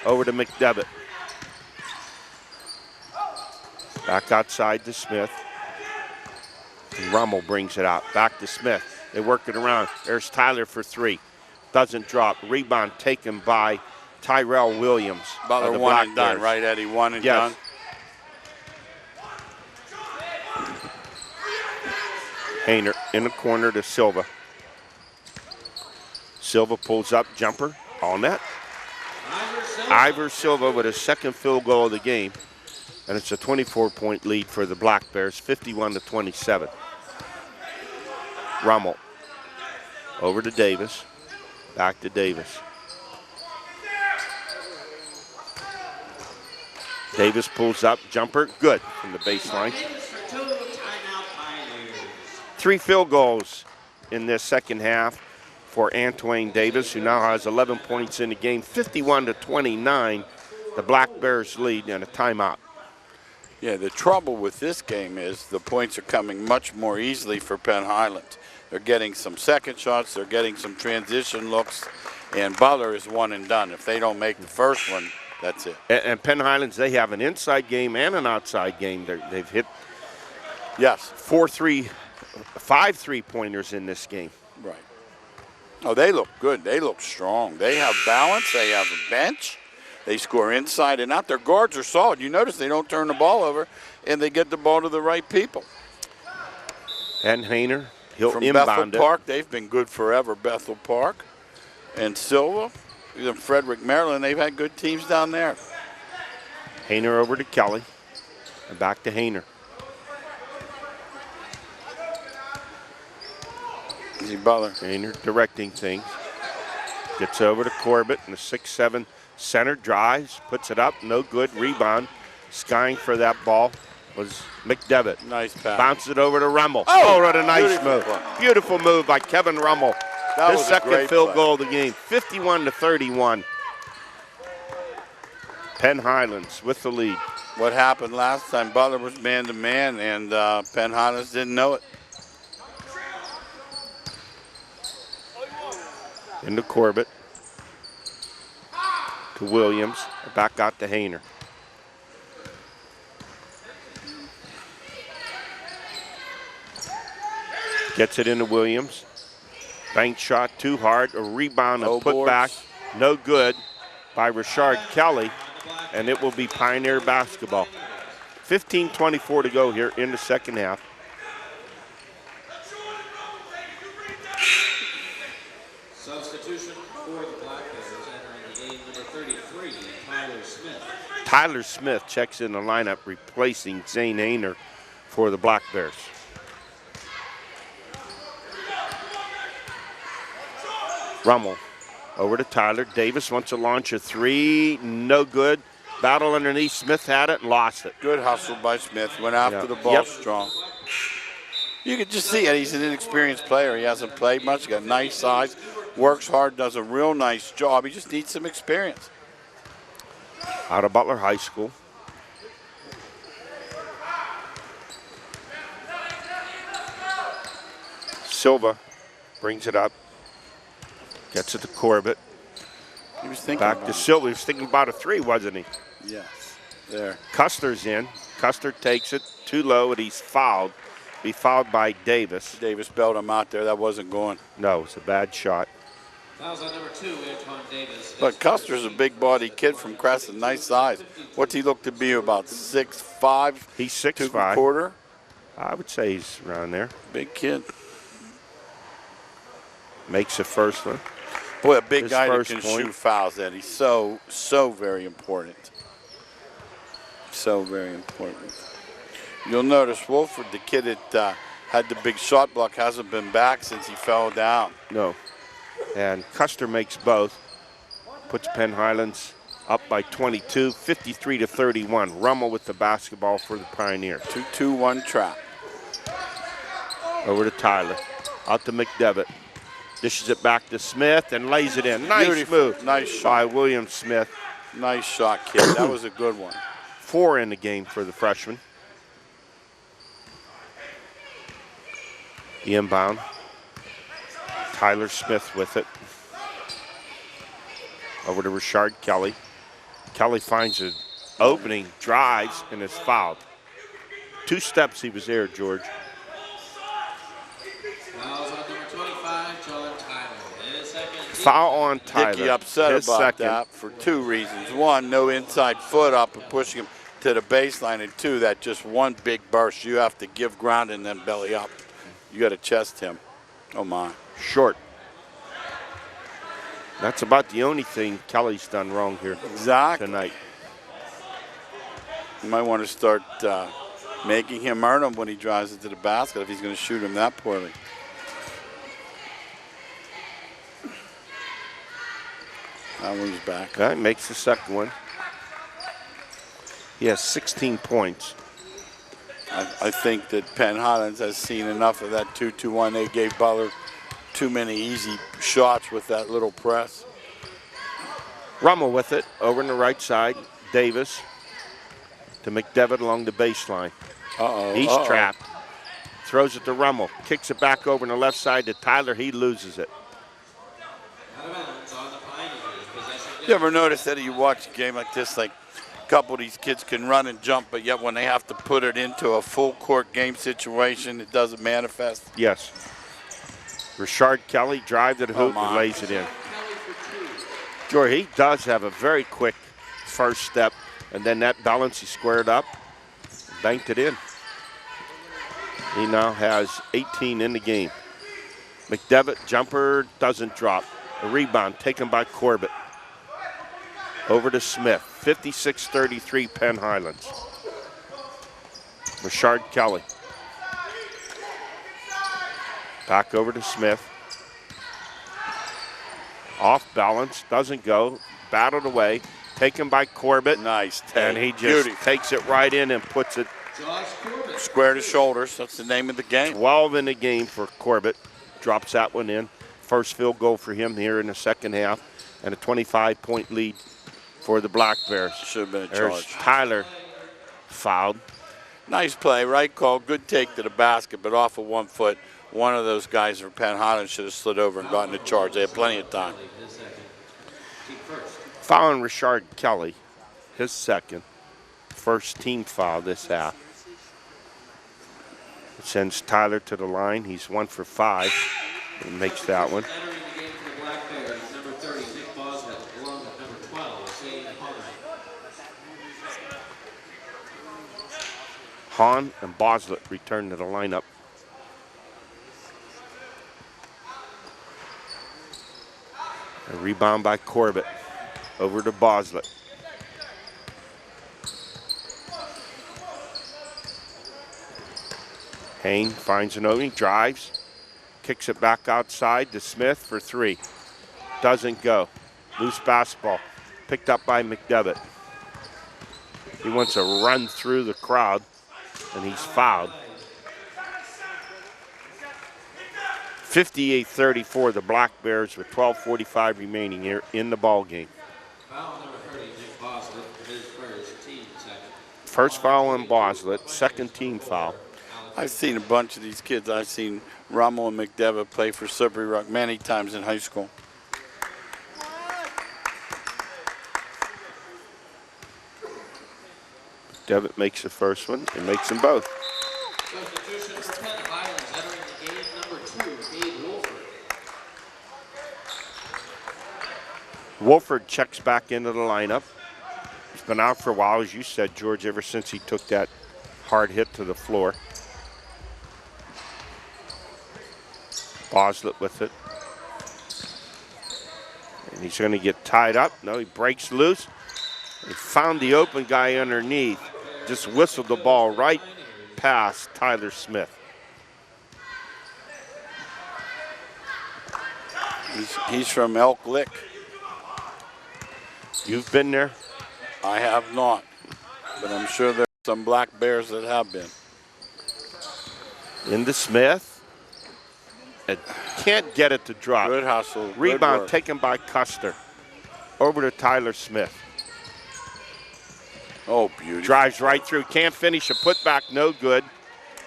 Over to McDevitt. Back outside to Smith. And Rummel brings it out. Back to Smith. They work it around. There's Tyler for three. Doesn't drop. Rebound taken by Tyrell Williams. Butler one and done, right, Eddie? One and done. Hayner in the corner to Silva. Silva pulls up, jumper, all net. Ivor Silva with his second field goal of the game. And it's a 24-point lead for the Black Bears, 51-27. Rummel over to Davis, back to Davis. Davis pulls up, jumper, good from the baseline. 3 field goals in this second half for Antwain Davis, who now has 11 points in the game, 51-29. The Black Bears lead and a timeout. Yeah, the trouble with this game is the points are coming much more easily for Penn Highlands. They're getting some second shots, they're getting some transition looks, and Butler is one and done. If they don't make the first one, that's it. And Penn Highlands, they have an inside game and an outside game. They've hit 5 3-pointers in this game. Right. Oh, they look good. They look strong. They have balance. They have a bench. They score inside and out. Their guards are solid. You notice they don't turn the ball over, and they get the ball to the right people. And Hayner, he'll from inbound Bethel it. Park, they've been good forever. Bethel Park and Silva, in Frederick, Maryland, they've had good teams down there. Hayner over to Kelly, and back to Hayner. Easy Butler. Hayner directing things. Gets over to Corbett in the 6'7" center, drives, puts it up, no good, rebound. Skying for that ball was McDevitt. Nice pass. Bounces it over to Rummel. Oh, what a nice beautiful move. play. Beautiful move by Kevin Rummel. That His was a second great field play. goal of the game, 51-31. Penn Highlands with the lead. What happened last time, Butler was man-to-man, and Penn Highlands didn't know it. Into Corbett. To Williams. Back out to Hayner. Gets it into Williams. Bank shot too hard. A rebound and put back. No good by Richard Kelly. And it will be Pioneer basketball. 15:24 to go here in the second half. Substitution for the Black Bears entering the game, number 33, Tyler Smith. Tyler Smith checks in the lineup, replacing Zane Hayner for the Black Bears. Rummel over to Tyler. Davis wants to launch a three. No good. Battle underneath. Smith had it and lost it. Good hustle by Smith. Went after the ball strong. You can just see it. He's an inexperienced player. He hasn't played much. He got nice size. Works hard. Does a real nice job. He just needs some experience. Out of Butler High School. Silva brings it up. Gets it to Corbett. He was thinking back to Silva. He was thinking about a three, wasn't he? Yes. There. Custer's in. Custer takes it too low, and he's fouled. Be fouled by Davis. Davis bailed him out there. That wasn't going. No, it's a bad shot. Fouls on number 2, Antoine Davis. But Custer's a big-bodied kid from Crescent. Nice size. What's he look to be, about 6'5"? He's 6'5". 2.25? I would say he's around there. Big kid. Makes the first one. Boy, a big His guy that first can point. shoot fouls, Eddie. So very important. So very important. You'll notice Wolford, the kid that had the big shot block, hasn't been back since he fell down. No. And Custer makes both. Puts Penn Highlands up by 22, 53-31. Rummel with the basketball for the Pioneers. 2-2-1 trap. Over to Tyler. Out to McDevitt. Dishes it back to Smith and lays it in. Nice Beautiful. move. Nice shot. By William Smith. Nice shot, kid. That was a good one. 4 in the game for the freshman. The inbound. Tyler Smith with it. Over to Richard Kelly. Kelly finds an opening, drives, and is fouled. 2 steps he was there, George. Fouls on number 25, John Tyler. His second. Foul on Tyler. Dickey upset His about second. that for 2 reasons. 1, no inside foot up and pushing him to the baseline. And 2, that just one big burst. You have to give ground and then belly up. You got to chest him. Oh, my. Short. That's about the only thing Kelly's done wrong here tonight. You might want to start making him earn them when he drives into the basket if he's going to shoot him that poorly. That one's back. Okay, makes the second one. He has 16 points. I think that Penn Highlands has seen enough of that 2-2-1. They gave Butler too many easy shots with that little press. Rummel with it over on the right side. Davis to McDevitt along the baseline. He's trapped. Throws it to Rummel. Kicks it back over on the left side to Tyler. He loses it. You ever notice that you watch a game like this, like a couple of these kids can run and jump, but yet when they have to put it into a full court game situation, it doesn't manifest? Yes. Richard Kelly drive to the hoop and lays it in. Sure, he does have a very quick first step, and then that balance he squared up, banked it in. He now has 18 in the game. McDevitt jumper doesn't drop. A rebound taken by Corbett. Over to Smith. 56-33 Penn Highlands. Richard Kelly. Back over to Smith. Off balance, doesn't go. Battled away. Taken by Corbett. Nice. And he just takes it right in and puts it square to shoulders. That's the name of the game. 12 in the game for Corbett. Drops that one in. First field goal for him here in the second half. And a 25-point lead for the Black Bears. Should have been a There's charge. Tyler fouled. Nice play, right call. Good take to the basket, but off of 1 foot. One of those guys from Penn Highlands should have slid over and gotten a charge. They had plenty of time. Fouling Richard Kelly, his second. First team foul this half. It sends Tyler to the line. He's 1 for 5 and makes that one. Hahn and Boslett return to the lineup. A rebound by Corbett. Over to Boslett. Hain finds an opening, drives, kicks it back outside to Smith for 3. Doesn't go. Loose basketball. Picked up by McDevitt. He wants to run through the crowd, and he's fouled. 58-34, the Black Bears with 12:45 remaining here in the ball game. Foul number 30, Nick Boslett, his first, team second. First foul on Boslett, second team foul. I've seen a bunch of these kids. I've seen Rummel and McDevitt play for Slippery Rock many times in high school. McDevitt makes the first one and makes them both. Substitution for Penn Highlands, entering the game, number 2, Gabe Wolford. Wolford checks back into the lineup. He's been out for a while, as you said, George, ever since he took that hard hit to the floor. Boslett with it. And he's going to get tied up. No, he breaks loose. He found the open guy underneath. Just whistled the ball right past Tyler Smith. He's from Elk Lick. You've been there? I have not, but I'm sure there's some Black Bears that have been. Into Smith. And can't get it to drop. Good hustle. Rebound good taken by Custer. Over to Tyler Smith. Oh, beautiful. Drives right through. Can't finish a putback. No good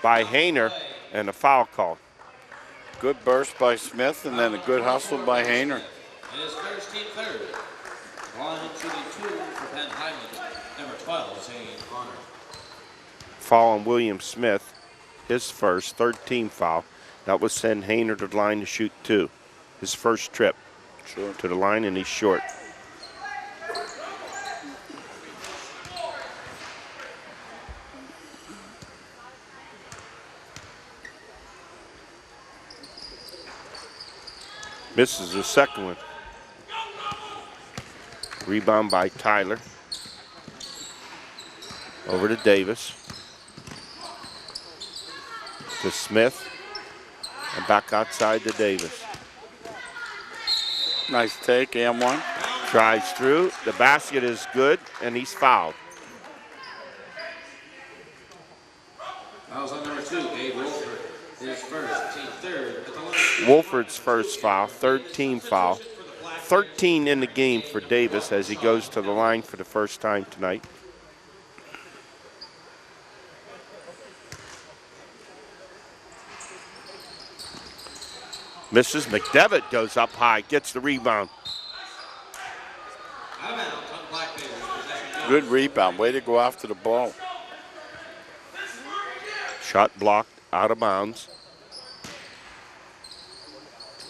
by Hayner. And a foul call. Good burst by Smith, and then a good hustle by Hayner. And his first team third. Line shooting 2 for Penn Highlands. Number 12, Zane Connor. Foul on William Smith. His first, third team foul. That will send Hayner to the line to shoot 2. His first trip to the line, and he's short. Misses the second one. Rebound by Tyler. Over to Davis. To Smith. And back outside to Davis. Nice take, and one. Drives through. The basket is good, and he's fouled. Fouls on number 2, Gabe Wolford. His first, team third at the line. Wolford's first foul, third team foul. 13 in the game for Davis as he goes to the line for the first time tonight. Misses. McDevitt goes up high, gets the rebound. Good rebound. Way to go after the ball. Shot blocked out of bounds.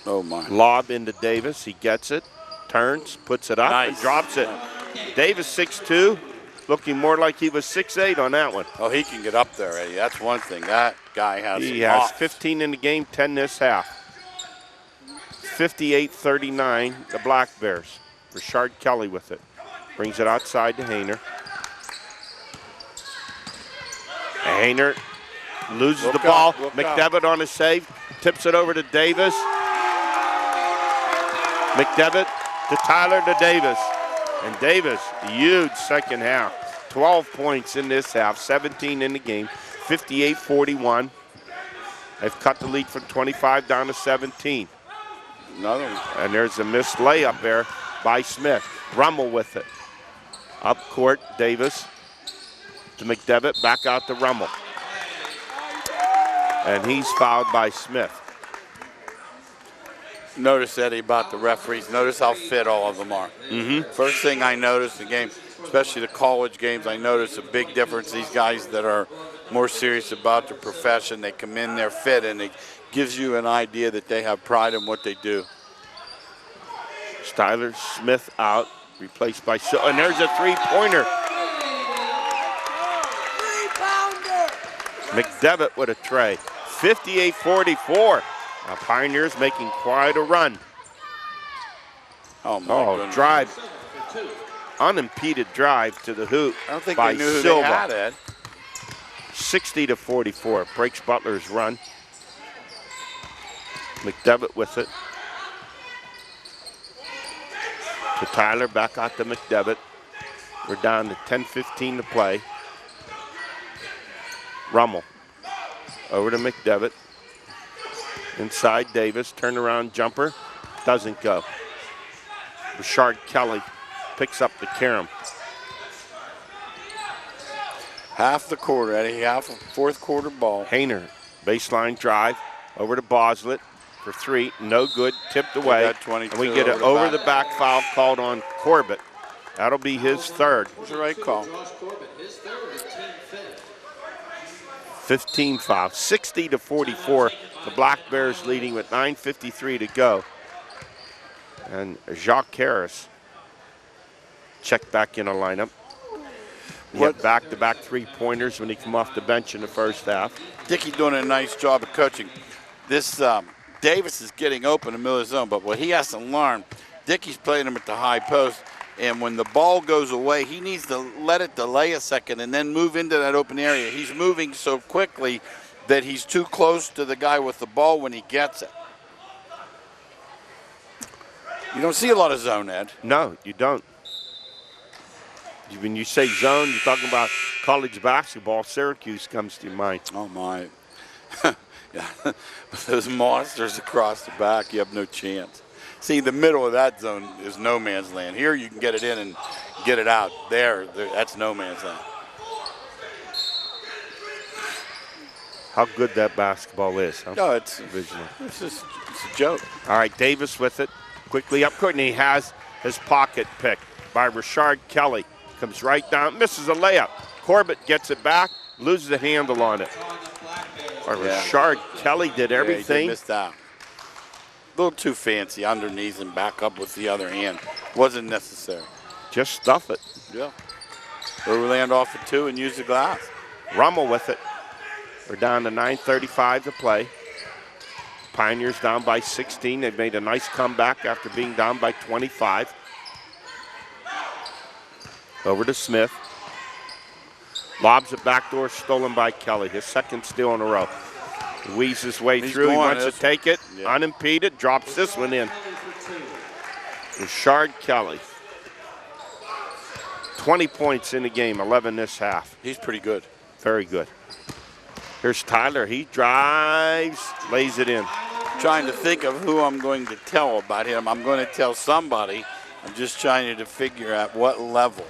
Oh, my. Lob into Davis. He gets it, turns, puts it up, Nice. and drops it. Davis 6'2", looking more like he was 6'8" on that one. Oh, he can get up there, Eddie. That's one thing. That guy has He some has hops. 15 in the game, 10 this half. 58-39, the Black Bears. Rashard Kelly with it. Brings it outside to Hayner. Hayner loses the ball. McDevitt on a save. Tips it over to Davis. McDevitt to Tyler to Davis. And Davis, huge second half. 12 points in this half, 17 in the game. 58-41. They've cut the lead from 25 down to 17. Another one. And there's a missed layup there by Smith. Rummel with it. Up court, Davis to McDevitt, back out to Rummel. And he's fouled by Smith. Notice, Eddie, about the referees. Notice how fit all of them are. First thing I noticed in the game, especially the college games, I noticed a big difference. These guys that are more serious about their profession, they come in, they're fit, and it gives you an idea that they have pride in what they do. Tyler Smith out, replaced by and there's a three-pointer. McDevitt with a tray. 58-44. Now Pioneers making quite a run. Oh, my goodness. Drive. Unimpeded drive to the hoop I don't think by they knew who Silva. they had, Ed. 60-44. Breaks Butler's run. McDevitt with it. To Tyler, back out to McDevitt. We're down to 10:15 to play. Rummel over to McDevitt. Inside Davis, turnaround jumper, doesn't go. Rashard Kelly picks up the carom. Half the quarter, Eddie, half of fourth quarter ball. Hayner, baseline drive, over to Boslett for 3, no good, tipped away. got 22 And we get an over the back foul called on Corbett. That'll be his third. That's the right call. Josh Corbett, his third is team fifth. 15 foul, 60-44. The Black Bears leading with 9:53 to go. And Jacques Harris checked back in a lineup. He had back-to-back three-pointers when he came off the bench in the first half. Dickey doing a nice job of coaching. This Davis is getting open in the middle of the zone, but what he has to learn, Dickey's playing him at the high post, and when the ball goes away, he needs to let it delay a second and then move into that open area. He's moving so quickly that he's too close to the guy with the ball when he gets it. You don't see a lot of zone, Ed. No, you don't. When you say zone, you're talking about college basketball. Syracuse comes to your mind. Oh, my. Yeah. Those monsters across the back, you have no chance. See, the middle of that zone is no man's land. Here you can get it in and get it out there, that's no man's land. How good that basketball is, huh? No, it's just a joke. All right, Davis with it. Quickly up court, and he has his pocket picked by Richard Kelly. Comes right down, misses a layup. Corbett gets it back, loses the handle on it. Richard Kelly did everything. He missed out. A little too fancy underneath and back up with the other hand. Wasn't necessary. Just stuff it. Yeah. Overland off of 2 and use the glass. Rummel with it. We're down to 9:35 to play. Pioneers down by 16. They've made a nice comeback after being down by 25. Over to Smith. Lobs it backdoor, stolen by Kelly. His second steal in a row. He weaves his way through. He wants to take it unimpeded. Drops this one in. Richard Kelly. 20 points in the game, 11 this half. He's pretty good. Very good. Here's Tyler. He drives, lays it in. Trying to think of who I'm going to tell about him. I'm going to tell somebody. I'm just trying to figure out what level.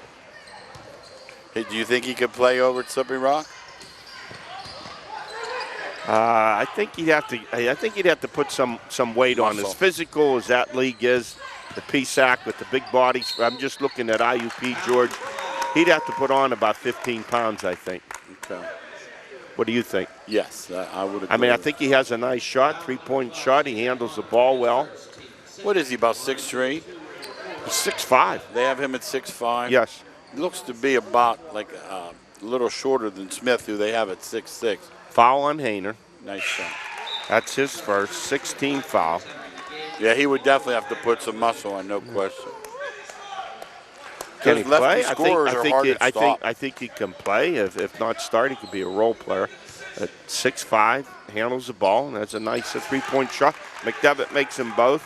Hey, do you think he could play over at Slippery Rock? I think he'd have to put some weight on. As physical as that league is, the PSAC with the big bodies. I'm just looking at IUP, George. He'd have to put on about 15 pounds, I think. Okay. What do you think? Yes, I would agree. I mean, I think he has a nice shot, three-point shot. He handles the ball well. What is he, about 6'3"? He's 6'5". They have him at 6'5"? Yes. He looks to be about like a little shorter than Smith, who they have at 6'6". Foul on Hayner. Nice shot. That's his first, 16 foul. Yeah, he would definitely have to put some muscle on, no question. Can he play? I think he can play. If not start, he could be a role player. At 6'5", handles the ball, and that's a nice three-point shot. McDevitt makes them both.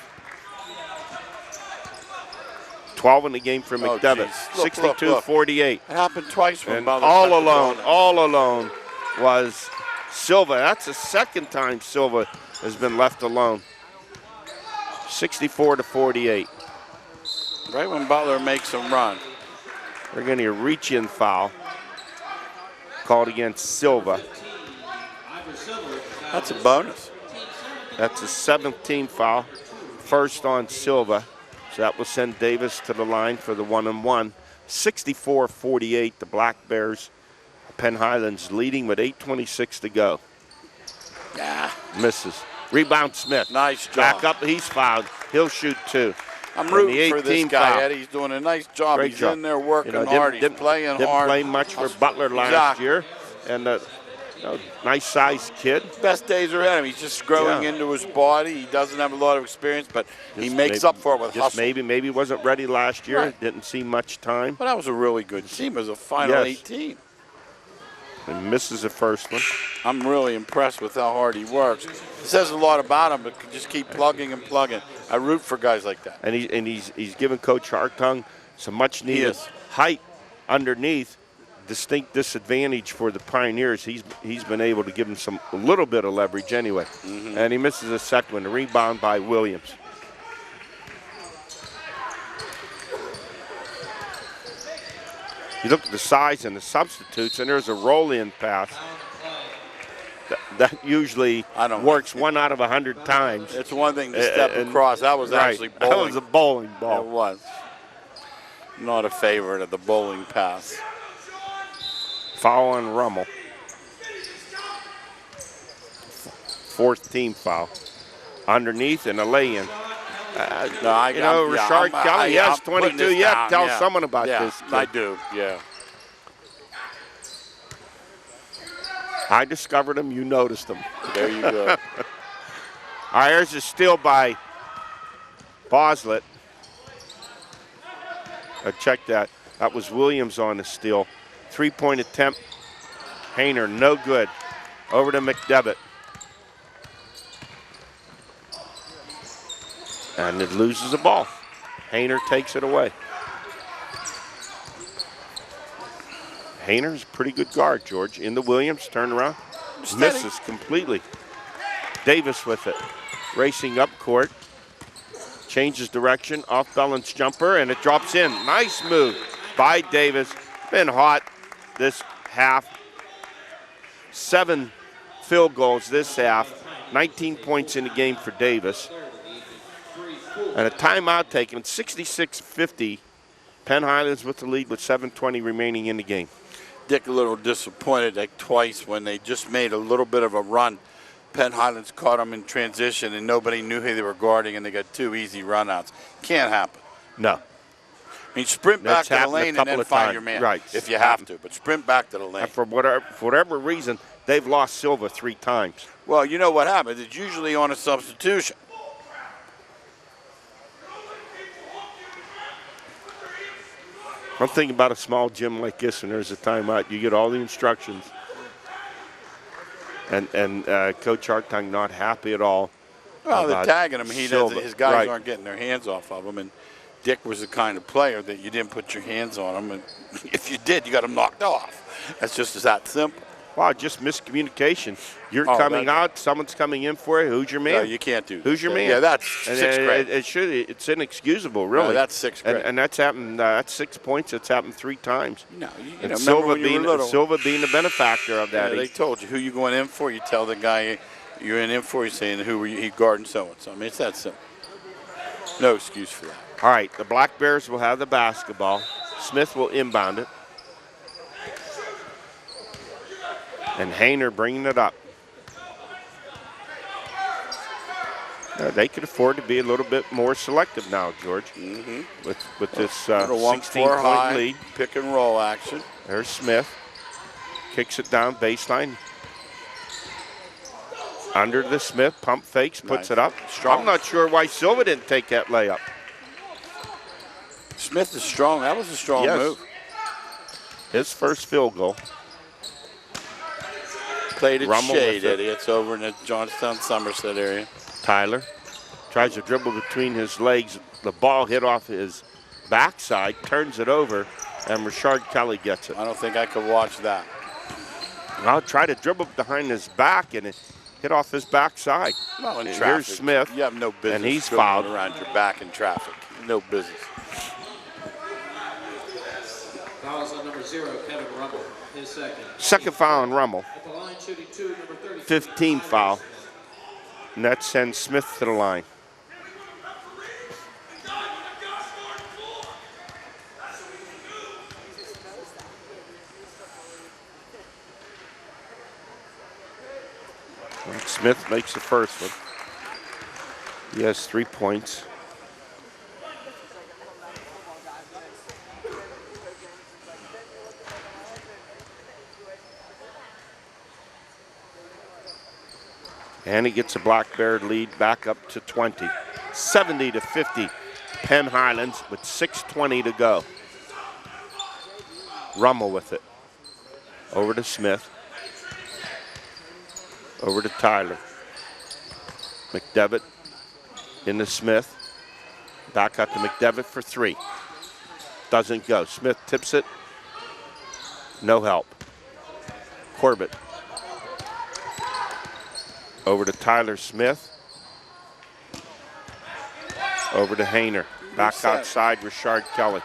12 in the game for McDevitt. 62-48. It happened twice. And all alone was Silva. That's the second time Silva has been left alone. 64-48. Right when Butler makes him run. They're going to reach in foul called against Silva. That's a bonus. That's a 17th foul. First on Silva. So that will send Davis to the line for the 1-and-1. 64-48, the Black Bears. Penn Highlands leading with 8:26 to go. Misses. Rebound Smith. Nice job. Back up, he's fouled. He'll shoot 2. I'm rooting for this guy, Eddie. He's doing a nice job. Great He's job. in there working hard. He's playing hard. Didn't play much for Butler last year. And nice-sized kid. Best days are ahead of him. He's just growing into his body. He doesn't have a lot of experience, but he makes up for it with hustle. Maybe wasn't ready last year. Right. Didn't see much time. But that was a really good team. It was a final 18. And misses the first one. I'm really impressed with how hard he works. It says a lot about him, but just keep plugging and plugging. I root for guys like that. And he's given Coach Hartung some much-needed height underneath. Distinct disadvantage for the Pioneers. He's been able to give him a little bit of leverage anyway. And he misses a second one. The rebound by Williams. You look at the size and the substitutes, and there's a roll-in pass. That usually works 1 out of 100 times. It's one thing to step across. That was actually bowling. That was a bowling ball. It was. Not a favorite of the bowling pass. Foul on Rummel. 4th team foul. Underneath and a lay-in. Richard Kelly, yes, 22. Yeah, tell someone about this kid. I do, yeah. I discovered him, you noticed him. There you go. All right, here's a steal by Boslett. Check that. That was Williams on the steal. 3-point attempt. Hayner, no good. Over to McDevitt. And it loses the ball. Hayner takes it away. Hayner's a pretty good guard, George. Into Williams, turn around. Misses completely. Davis with it. Racing up court. Changes direction, off balance jumper, and it drops in. Nice move by Davis. Been hot this half. 7 field goals this half. 19 points in the game for Davis. And a timeout taken, 66-50. Penn Highlands with the lead with 7:20 remaining in the game. Dick a little disappointed like twice when they just made a little bit of a run. Penn Highlands caught them in transition and nobody knew who they were guarding and they got 2 easy runouts. Can't happen. No. I mean, sprint back to the lane and then find your man if you have to, but sprint back to the lane. And for whatever reason, they've lost Silva 3 times. Well, you know what happens. It's usually on a substitution. I'm thinking about a small gym like this, and there's a timeout. You get all the instructions. And Coach Hartung not happy at all. Well, they're tagging him. He doesn't. His guys right. aren't getting their hands off of him. And Dick was the kind of player that you didn't put your hands on him. And if you did, you got him knocked off. That's just that simple. Wow, just miscommunication. You're coming out, someone's coming in for you. Who's your man? No, you can't do that. Who's your man? Yeah, that's 6th grade. It's inexcusable, really. No, that's 6th grade. And that's happened. That's 6 points. It's happened 3 times. No, and Silva being the benefactor of that. Yeah, they told you who you going in for. You tell the guy you're in for. You're saying who were you guarding so and so. I mean, it's that simple. No excuse for that. All right, the Black Bears will have the basketball. Smith will inbound it. And Hayner bringing it up. They could afford to be a little bit more selective now, George, with this 16-point lead. Pick and roll action. There's Smith. Kicks it down baseline. Under the Smith, pump fakes, puts it up. Strong. I'm not sure why Silva didn't take that layup. Smith is strong. That was a strong move. His first field goal. Played it shade, Eddie. It's over in the Johnstown, Somerset area. Tyler tries to dribble between his legs. The ball hit off his backside, turns it over, and Richard Kelly gets it. I don't think I could watch that. I'll try to dribble behind his back, and it hit off his backside. Well, in traffic, here's Smith. You have no business and he's fouled around your back in traffic. No business. Fouls on number 0, Kevin Rummel, his second. Second foul on Rummel. At the line, shooting 2, number 30. 15th foul. And that sends Smith to the line. Smith makes the first one. He has 3 points. And he gets a Black Bear lead back up to 20. 70-50. Penn Highlands with 6:20 to go. Rummel with it. Over to Smith. Over to Tyler. McDevitt into Smith. Back out to McDevitt for 3. Doesn't go. Smith tips it. No help. Corbett. Over to Tyler Smith. Over to Hayner. Back Reset. outside, Richard Kelly.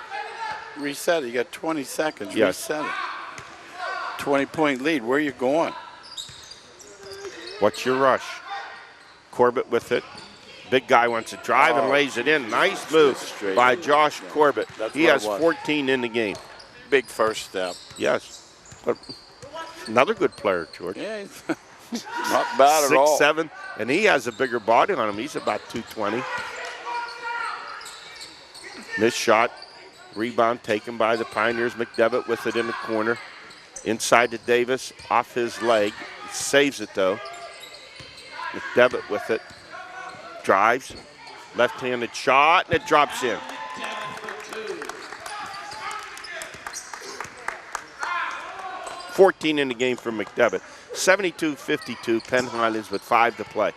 Reset it. You got 20 seconds. Yes. Reset it. 20-point lead. Where are you going? What's your rush? Corbett with it. Big guy wants to drive and lays it in. Nice move by Josh Corbett. He has 14 in the game. Big first step. Yes. But another good player, George. Yeah, not bad at all. 6'7", and he has a bigger body on him. He's about 220. Missed shot. Rebound taken by the Pioneers. McDevitt with it in the corner. Inside to Davis, off his leg. Saves it, though. McDevitt with it. Drives. Left-handed shot, and it drops in. $14 in the game for McDevitt. 72-52, Penn Highlands with 5 to play.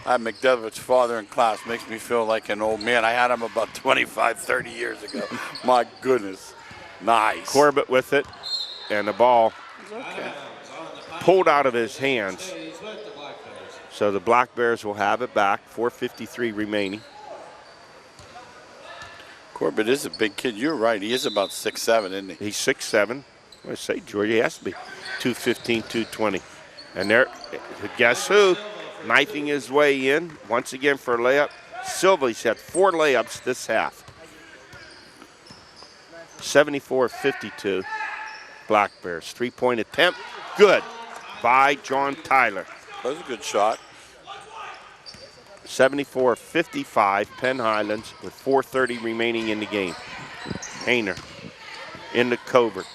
I had McDevitt's father in class. Makes me feel like an old man. I had him about 25, 30 years ago. My goodness. Nice. Corbett with it, and the ball pulled out of his hands. So the Black Bears will have it back. 4:53 remaining. Corbett is a big kid. You're right. He is about 6'7", isn't he? He's 6'7". I say, George, he has to be 215, 220. And there, guess who? Knifing his way in once again for a layup. Silva's had 4 layups this half. 74-52. Black Bears. 3-point attempt. Good by John Tyler. That was a good shot. 74-55, Penn Highlands with 4:30 remaining in the game. Hayner in the covert.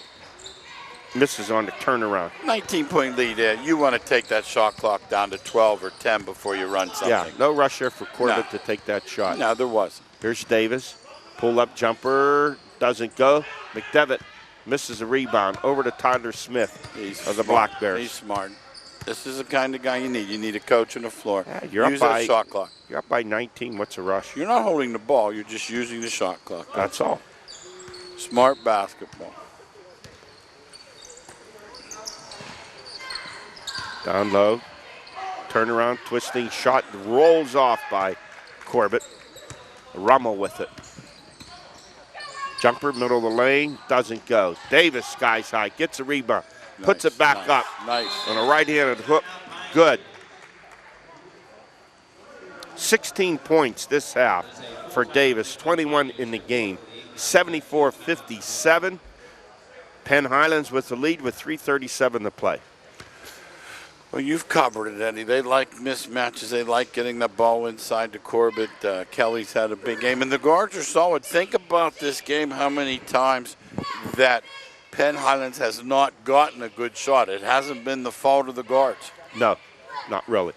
Misses on the turnaround. 19-point lead there. You want to take that shot clock down to 12 or 10 before you run something. Yeah, no rush there for Corbett to take that shot. No, there wasn't. Here's Davis. Pull-up jumper. Doesn't go. McDevitt misses a rebound over to Tyler Smith of the Black Bears. He's smart. This is the kind of guy you need. You need a coach on the floor. Yeah, Use that shot clock. You're up by 19. What's a rush? You're not holding the ball. You're just using the shot clock. That's all. Smart basketball. Down low. Turnaround, twisting shot. Rolls off by Corbett. Rummel with it. Jumper, middle of the lane. Doesn't go. Davis, skies high. Gets a rebound. Puts it back up. Nice. On a right-handed hook. Good. 16 points this half for Davis. 21 in the game. 74-57. Penn Highlands with the lead with 3:37 to play. Well, you've covered it, Eddie. They like mismatches. They like getting the ball inside to Corbett. Kelly's had a big game. And the guards are solid. Think about this game, how many times that Penn Highlands has not gotten a good shot. It hasn't been the fault of the guards. No, not really.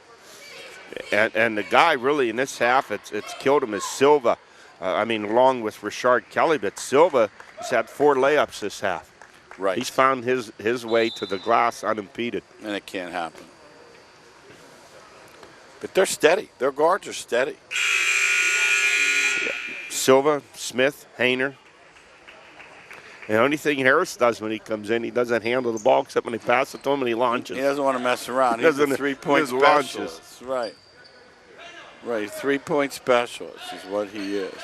And the guy really in this half, it's killed him is Silva. Along with Richard Kelly, but Silva has had 4 layups this half. Right. He's found his way to the glass unimpeded. And it can't happen. But they're steady. Their guards are steady. Yeah. Silva, Smith, Hayner. The only thing Harris does when he comes in, he doesn't handle the ball except when they pass it to him and he launches. He doesn't want to mess around. He's a 3-point specialist. Launches. Right. Right, 3-point specialist is what he is.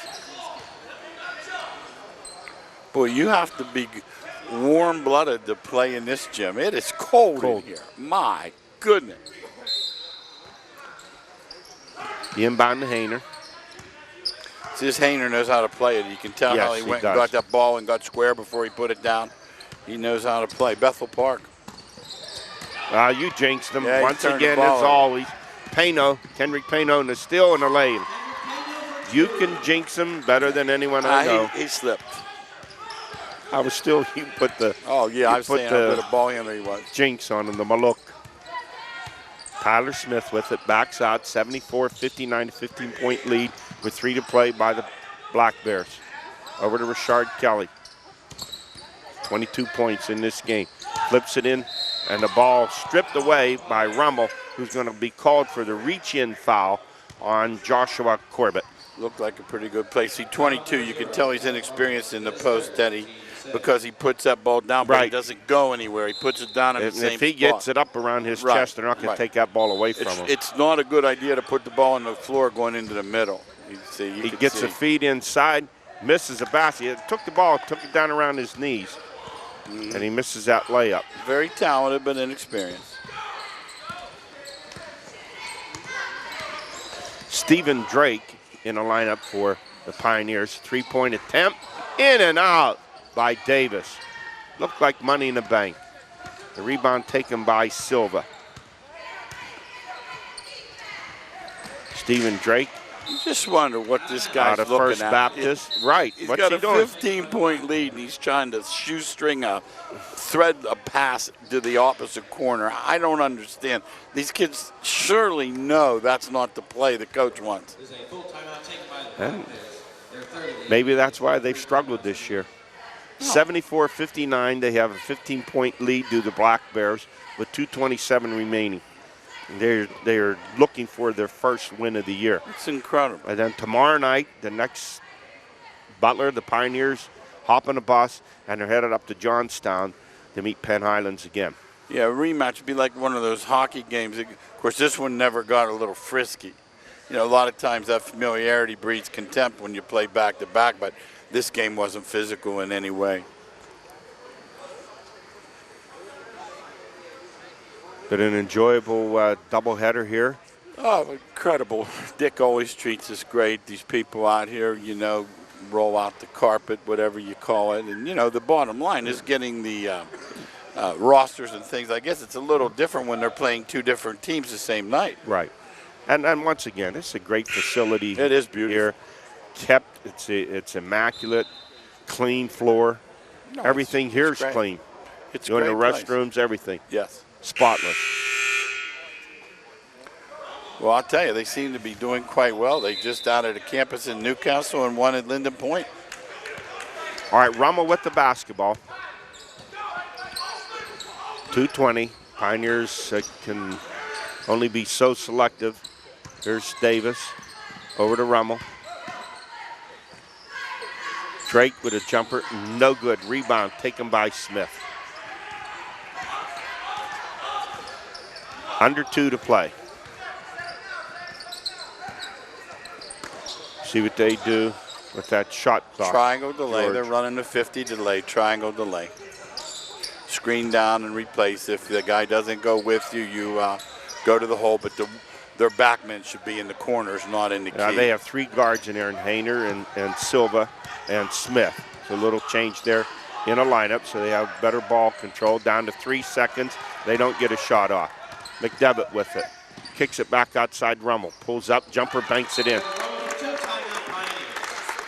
Boy, you have to be warm-blooded to play in this gym. It is cold in here. My goodness. The inbound to Hayner. See, this Hayner knows how to play it. You can tell how he went and got that ball and got square before he put it down. He knows how to play. Bethel Park. You jinxed him once once again, as always. Kendrick Payno in the steal and the lane. You can jinx him better than anyone I know. He slipped. I was still, you put the. Oh, yeah, I was saying how good a ball handler he was. Jinx on him, the Maluk. Tyler Smith with it, backs out, 74-59, 15-point lead with 3 to play by the Black Bears. Over to Richard Kelly. 22 points in this game. Flips it in, and the ball stripped away by Rummel, who's going to be called for the reach-in foul on Joshua Corbett. Looked like a pretty good play. See, 22, you can tell he's inexperienced in the post, Eddie, because he puts that ball down, but he doesn't go anywhere. He puts it down in the same spot. If he gets it up around his chest, they're not going to take that ball away from him. It's not a good idea to put the ball on the floor going into the middle. He gets a feed inside, misses a basket. He took the ball, took it down around his knees, and he misses that layup. Very talented, but inexperienced. Stephen Drake in a lineup for the Pioneers. 3-point attempt, in and out by Davis. Looked like money in the bank. The rebound taken by Silva. Stephen Drake. You just wonder what this guy's out of looking First at. Baptist. Right. He's What's got he a doing? 15-point lead, and he's trying to shoestring a thread a pass to the opposite corner. I don't understand. These kids surely know that's not the play the coach wants. Maybe that's why they've struggled this year. 74-59, they have a 15-point lead to the Black Bears with 2:27 remaining. They're looking for their first win of the year. It's incredible. And then tomorrow night, the next Butler, the Pioneers, hop on a bus, and they're headed up to Johnstown to meet Penn Highlands again. Yeah, a rematch would be like one of those hockey games. Of course, this one never got a little frisky. You know, a lot of times that familiarity breeds contempt when you play back-to-back, but this game wasn't physical in any way. But an enjoyable doubleheader here. Oh, incredible. Dick always treats us great. These people out here, you know, roll out the carpet, whatever you call it. And, you know, the bottom line is getting the rosters and things. I guess it's a little different when they're playing two different teams the same night. Right. And once again, it's a great facility. It is beautiful. Here. Kept, it's immaculate, clean floor. No, everything here is great. clean. It's You're in the great place. restrooms, everything. Yes. Spotless. Well, I'll tell you, they seem to be doing quite well. They just added a campus in Newcastle and one at Linden Point. All right, Rummel with the basketball. 2:20. Pioneers can only be so selective. Here's Davis over to Rummel. Drake with a jumper, no good. Rebound taken by Smith. Under 2 to play. See what they do with that shot clock. Triangle delay. George. They're running the 50 delay. Triangle delay. Screen down and replace. If the guy doesn't go with you, you go to the hole. But their backmen should be in the corners, not in the key. They have 3 guards in there, and Hayner and Silva and Smith. So a little change there in a lineup, so they have better ball control. Down to 3 seconds. They don't get a shot off. McDevitt with it. Kicks it back outside Rummel. Pulls up, jumper, banks it in.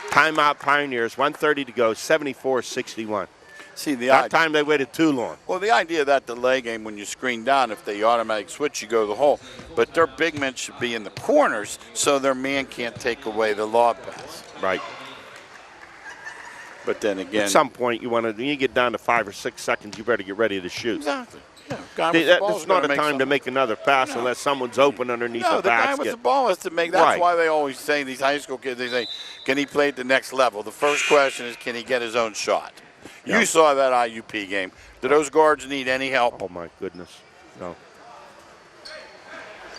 Timeout Pioneers, 1:30 to go, 74-61. See, that time they waited too long. Well, the idea of that delay game, when you screen down, if they automatic switch, you go to the hole. But their big men should be in the corners so their man can't take away the lob pass. Right. But then again, at some point, when you get down to 5 or 6 seconds, you better get ready to shoot. Exactly. Yeah. That's not a time to make another pass unless someone's open underneath the basket. No, the guy with the ball has to make. That's why they always say, these high school kids, they say, can he play at the next level? The first question is, can he get his own shot? Yeah. You saw that IUP game. Do those guards need any help? Oh, my goodness. No.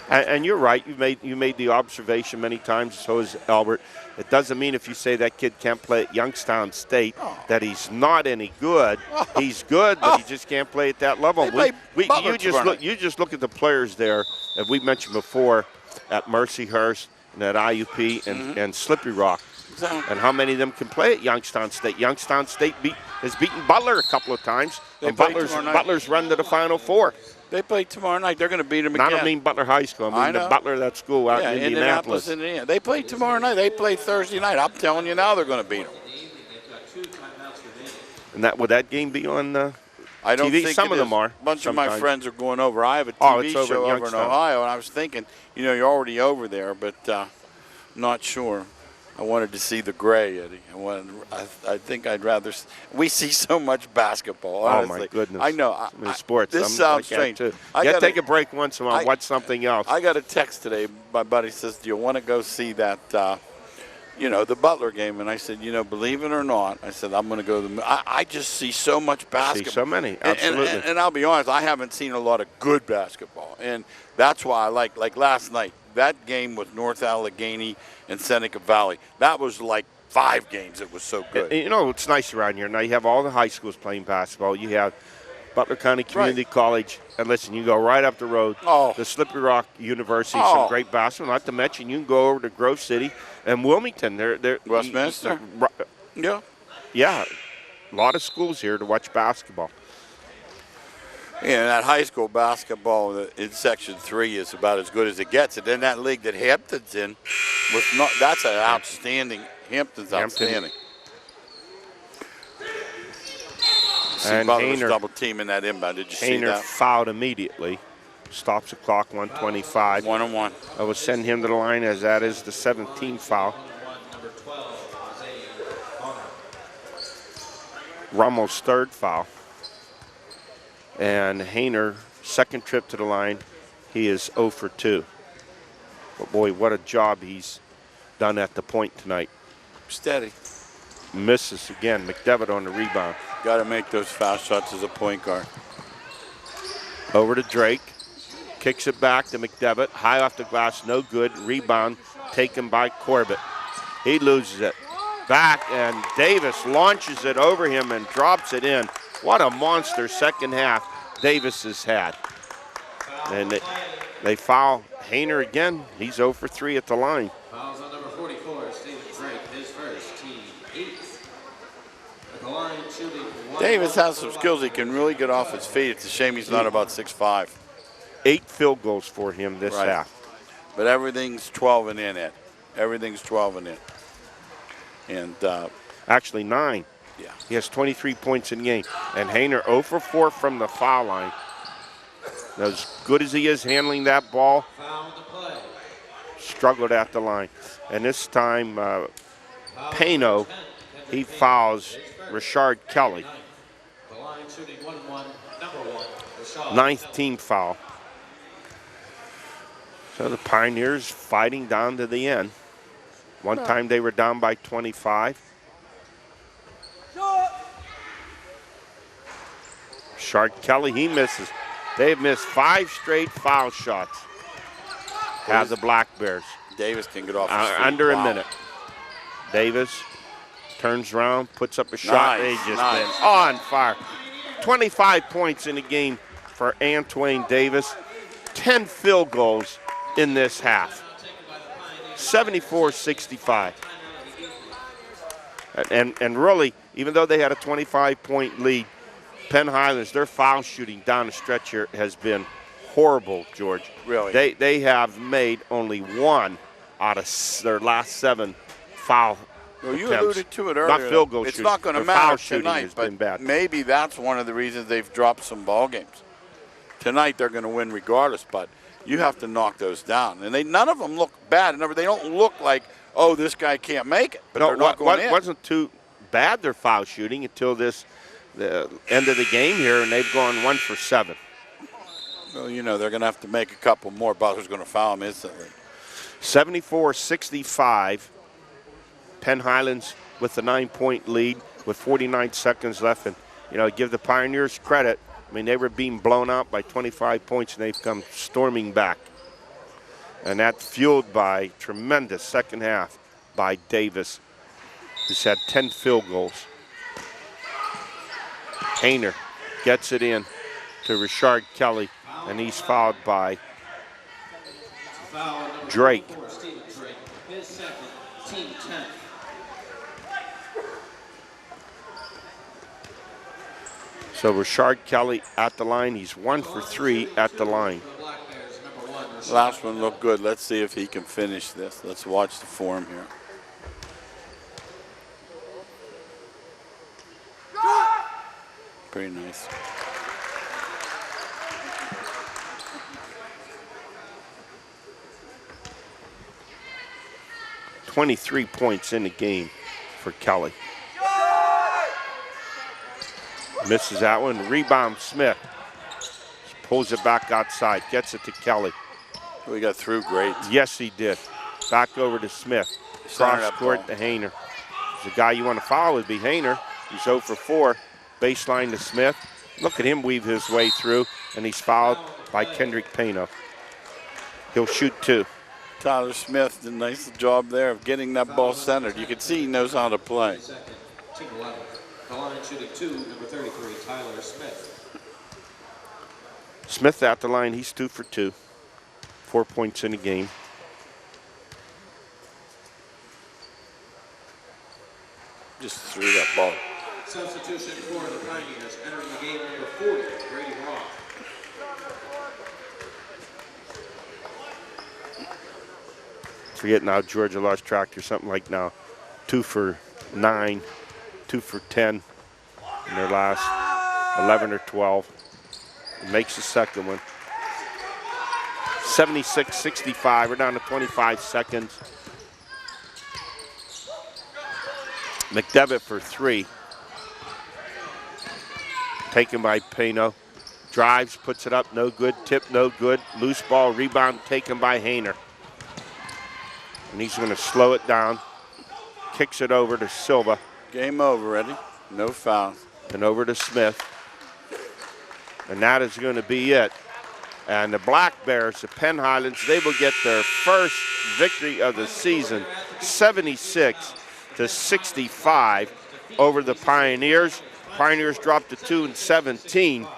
And you're right. You made the observation many times, so has Albert. It doesn't mean if you say that kid can't play at Youngstown State that he's not any good. He's good, but he just can't play at that level. You just look at the players there, as we mentioned before, at Mercyhurst and at IUP and Slippery Rock. Exactly. And how many of them can play at Youngstown State? Youngstown State has beaten Butler a couple of times, and Butler's run to the Final Four. They play tomorrow night. They're going to beat them again. I don't mean Butler High School. I mean the Butler, that school out in Indianapolis. Indiana. They play tomorrow night. They play Thursday night. I'm telling you now, they're going to beat them. And would that game be on I don't TV? think Some of them are. A bunch of my friends are going over. I have a TV show over in Ohio, and I was thinking, you're already over there, but not sure. I wanted to see the gray, Eddie. I think I'd rather. We see so much basketball. Honestly. Oh my goodness! I know. Sports. This sounds strange. You got to take a break once in a while. Watch something else. I got a text today. My buddy says, "Do you want to go see that?" The Butler game, and I said, believe it or not, I said I'm going to go. I just see so much basketball. See so many, absolutely. And I'll be honest, I haven't seen a lot of good basketball, and that's why I like last night. That game with North Allegheny and Seneca Valley, that was like 5 games. It was so good. It's nice around here. Now you have all the high schools playing basketball. You have Butler County Community College. And listen, you go right up the road to Slippery Rock University, some great basketball. Not to mention, you can go over to Grove City and Wilmington. Westminster. Yeah. Yeah, a lot of schools here to watch basketball. Yeah, that high school basketball in Section 3 is about as good as it gets. And then that league that Hampton's in, that's an outstanding. Hampton's outstanding. And Butler's double teaming that inbound. Did you see that? Hayner fouled immediately. Stops the clock, 1:25. 1-on-1. I will send him to the line as that is the 17th foul. Rummel's 3rd foul. And Hayner, 2nd trip to the line, he is 0 for 2. But boy, what a job he's done at the point tonight. Steady. Misses again. McDevitt on the rebound. Got to make those foul shots as a point guard. Over to Drake. Kicks it back to McDevitt. High off the glass, no good. Rebound taken by Corbett. He loses it. back, and Davis launches it over him and drops it in. What a monster second half Davis has had. And they foul Hayner again. He's 0 for 3 at the line. Fouls on number 44, Stephen Drake, his first, team 8. At the line, shooting Davis has some skills. He can really get off his feet. It's a shame he's not about 6'5". 8 field goals for him this half. But everything's 12 and in it. Everything's 12 and in. And actually 9. Yeah. He has 23 points in the game. And Hayner 0 for 4 from the foul line. As good as he is handling that ball, struggled at the line. And this time, Pano, he fouls Richard Kelly. 9th team foul. So the Pioneers fighting down to the end. One time they were down by 25. Richard Kelly, he misses. They've missed 5 straight foul shots. Have the Black Bears. Davis can get off his feet. Under a minute. Davis turns around, puts up a shot. They just been on fire. 25 points in the game for Antoine Davis. 10 field goals in this half. 74-65. And really, even though they had a 25-point lead, Penn Highlands, their foul shooting down the stretch here has been horrible, George. Really? They have made only 1 out of their last 7 foul Well, you attempts. alluded to it earlier. Not field goal It's shooting. not going to Their foul matter shooting tonight, has but been bad. maybe that's one of the reasons they've dropped some ball games. Tonight they're going to win regardless, but you have to knock those down. And none of them look bad. They don't look like, oh, this guy can't make it. But they're not going in. It wasn't too bad, their foul shooting, until the end of the game here, and they've gone 1 for 7. Well, they're going to have to make a couple more. Butler's going to foul them instantly. 74-65. Penn Highlands with the 9-point lead with 49 seconds left. And, give the Pioneers credit. I mean, they were being blown out by 25 points, and they've come storming back. And that's fueled by tremendous second half by Davis, who's had 10 field goals. Hayner gets it in to Richard Kelly, and he's fouled by Drake. Stephen Drake, his second, team 10. So Richard Kelly at the line. He's 1 for 3 at the line. Last one looked good. Let's see if he can finish this. Let's watch the form here. Pretty nice. .23 points in the game for Kelly. Misses that one. Rebound Smith. Pulls it back outside. Gets it to Kelly. We got through great. Yes, he did. Back over to Smith. Cross court to Hayner. The guy you want to follow would be Hayner. He's 0 for 4. Baseline to Smith. Look at him weave his way through, and he's fouled by Kendrick Pano. He'll shoot 2. Tyler Smith did a nice job there of getting that ball centered. You can see he knows how to play. Team 11. The line shooting 2, number 33, Tyler Smith. Smith at the line. He's 2 for 2. 4 points in the game. Just threw that ball. Substitution for the Pioneers, entering the game number 40, Grady Roth. Forget now, Georgia lost track or something like now. 2 for 9, 2 for 10 in their last 11 or 12. Makes the second one. 76-65, we're down to 25 seconds. McDevitt for 3. Taken by Pano. Drives, puts it up, no good. Tip, no good. Loose ball, rebound taken by Hayner. And he's going to slow it down. Kicks it over to Silva. Game over, Eddie. No fouls. And over to Smith. And that is going to be it. And the Black Bears, the Penn Highlands, they will get their first victory of the season, 76 to 65 over the Pioneers. Pioneers dropped to 2-17,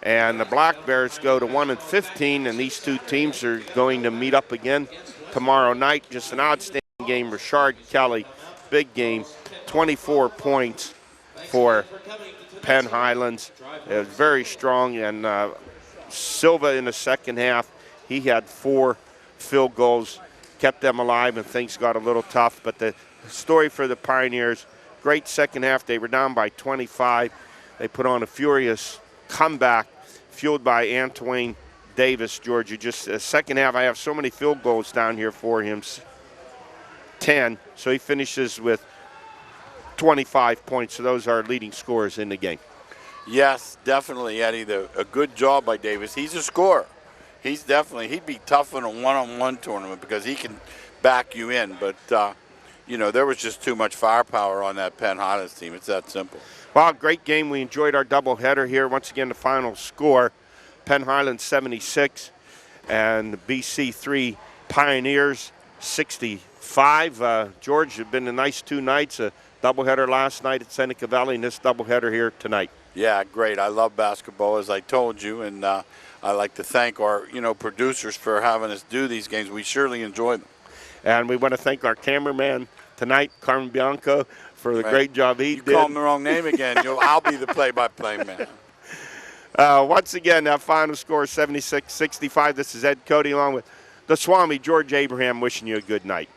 and the Black Bears go to 1-15, and these two teams are going to meet up again tomorrow night. Just an outstanding game. Richard Kelly, big game, 24 points for Penn Highlands. It was very strong, and Silva in the second half, he had 4 field goals, kept them alive, and things got a little tough. But the story for the Pioneers, great second half. They were down by 25. They put on a furious comeback, fueled by Antoine Davis, Georgia. Just the second half, I have so many field goals down here for him, 10. So he finishes with 25 points. So those are leading scorers in the game. Yes, definitely, Eddie. A good job by Davis. He's a scorer. He'd be tough in a one-on-one tournament because he can back you in. But, there was just too much firepower on that Penn Highlands team. It's that simple. Well, great game. We enjoyed our doubleheader here. Once again, the final score, Penn Highlands 76 and the BC3 Pioneers 65. George, it's been a nice 2 nights. A doubleheader last night at Seneca Valley and this doubleheader here tonight. Yeah, great. I love basketball, as I told you, and I like to thank our, producers for having us do these games. We surely enjoy them. And we want to thank our cameraman tonight, Carmen Bianco, for the great job he did. You call him the wrong name again. I'll be the play-by-play man. Once again, that final score is 76-65. This is Ed Cody along with the Swami, George Abraham, wishing you a good night.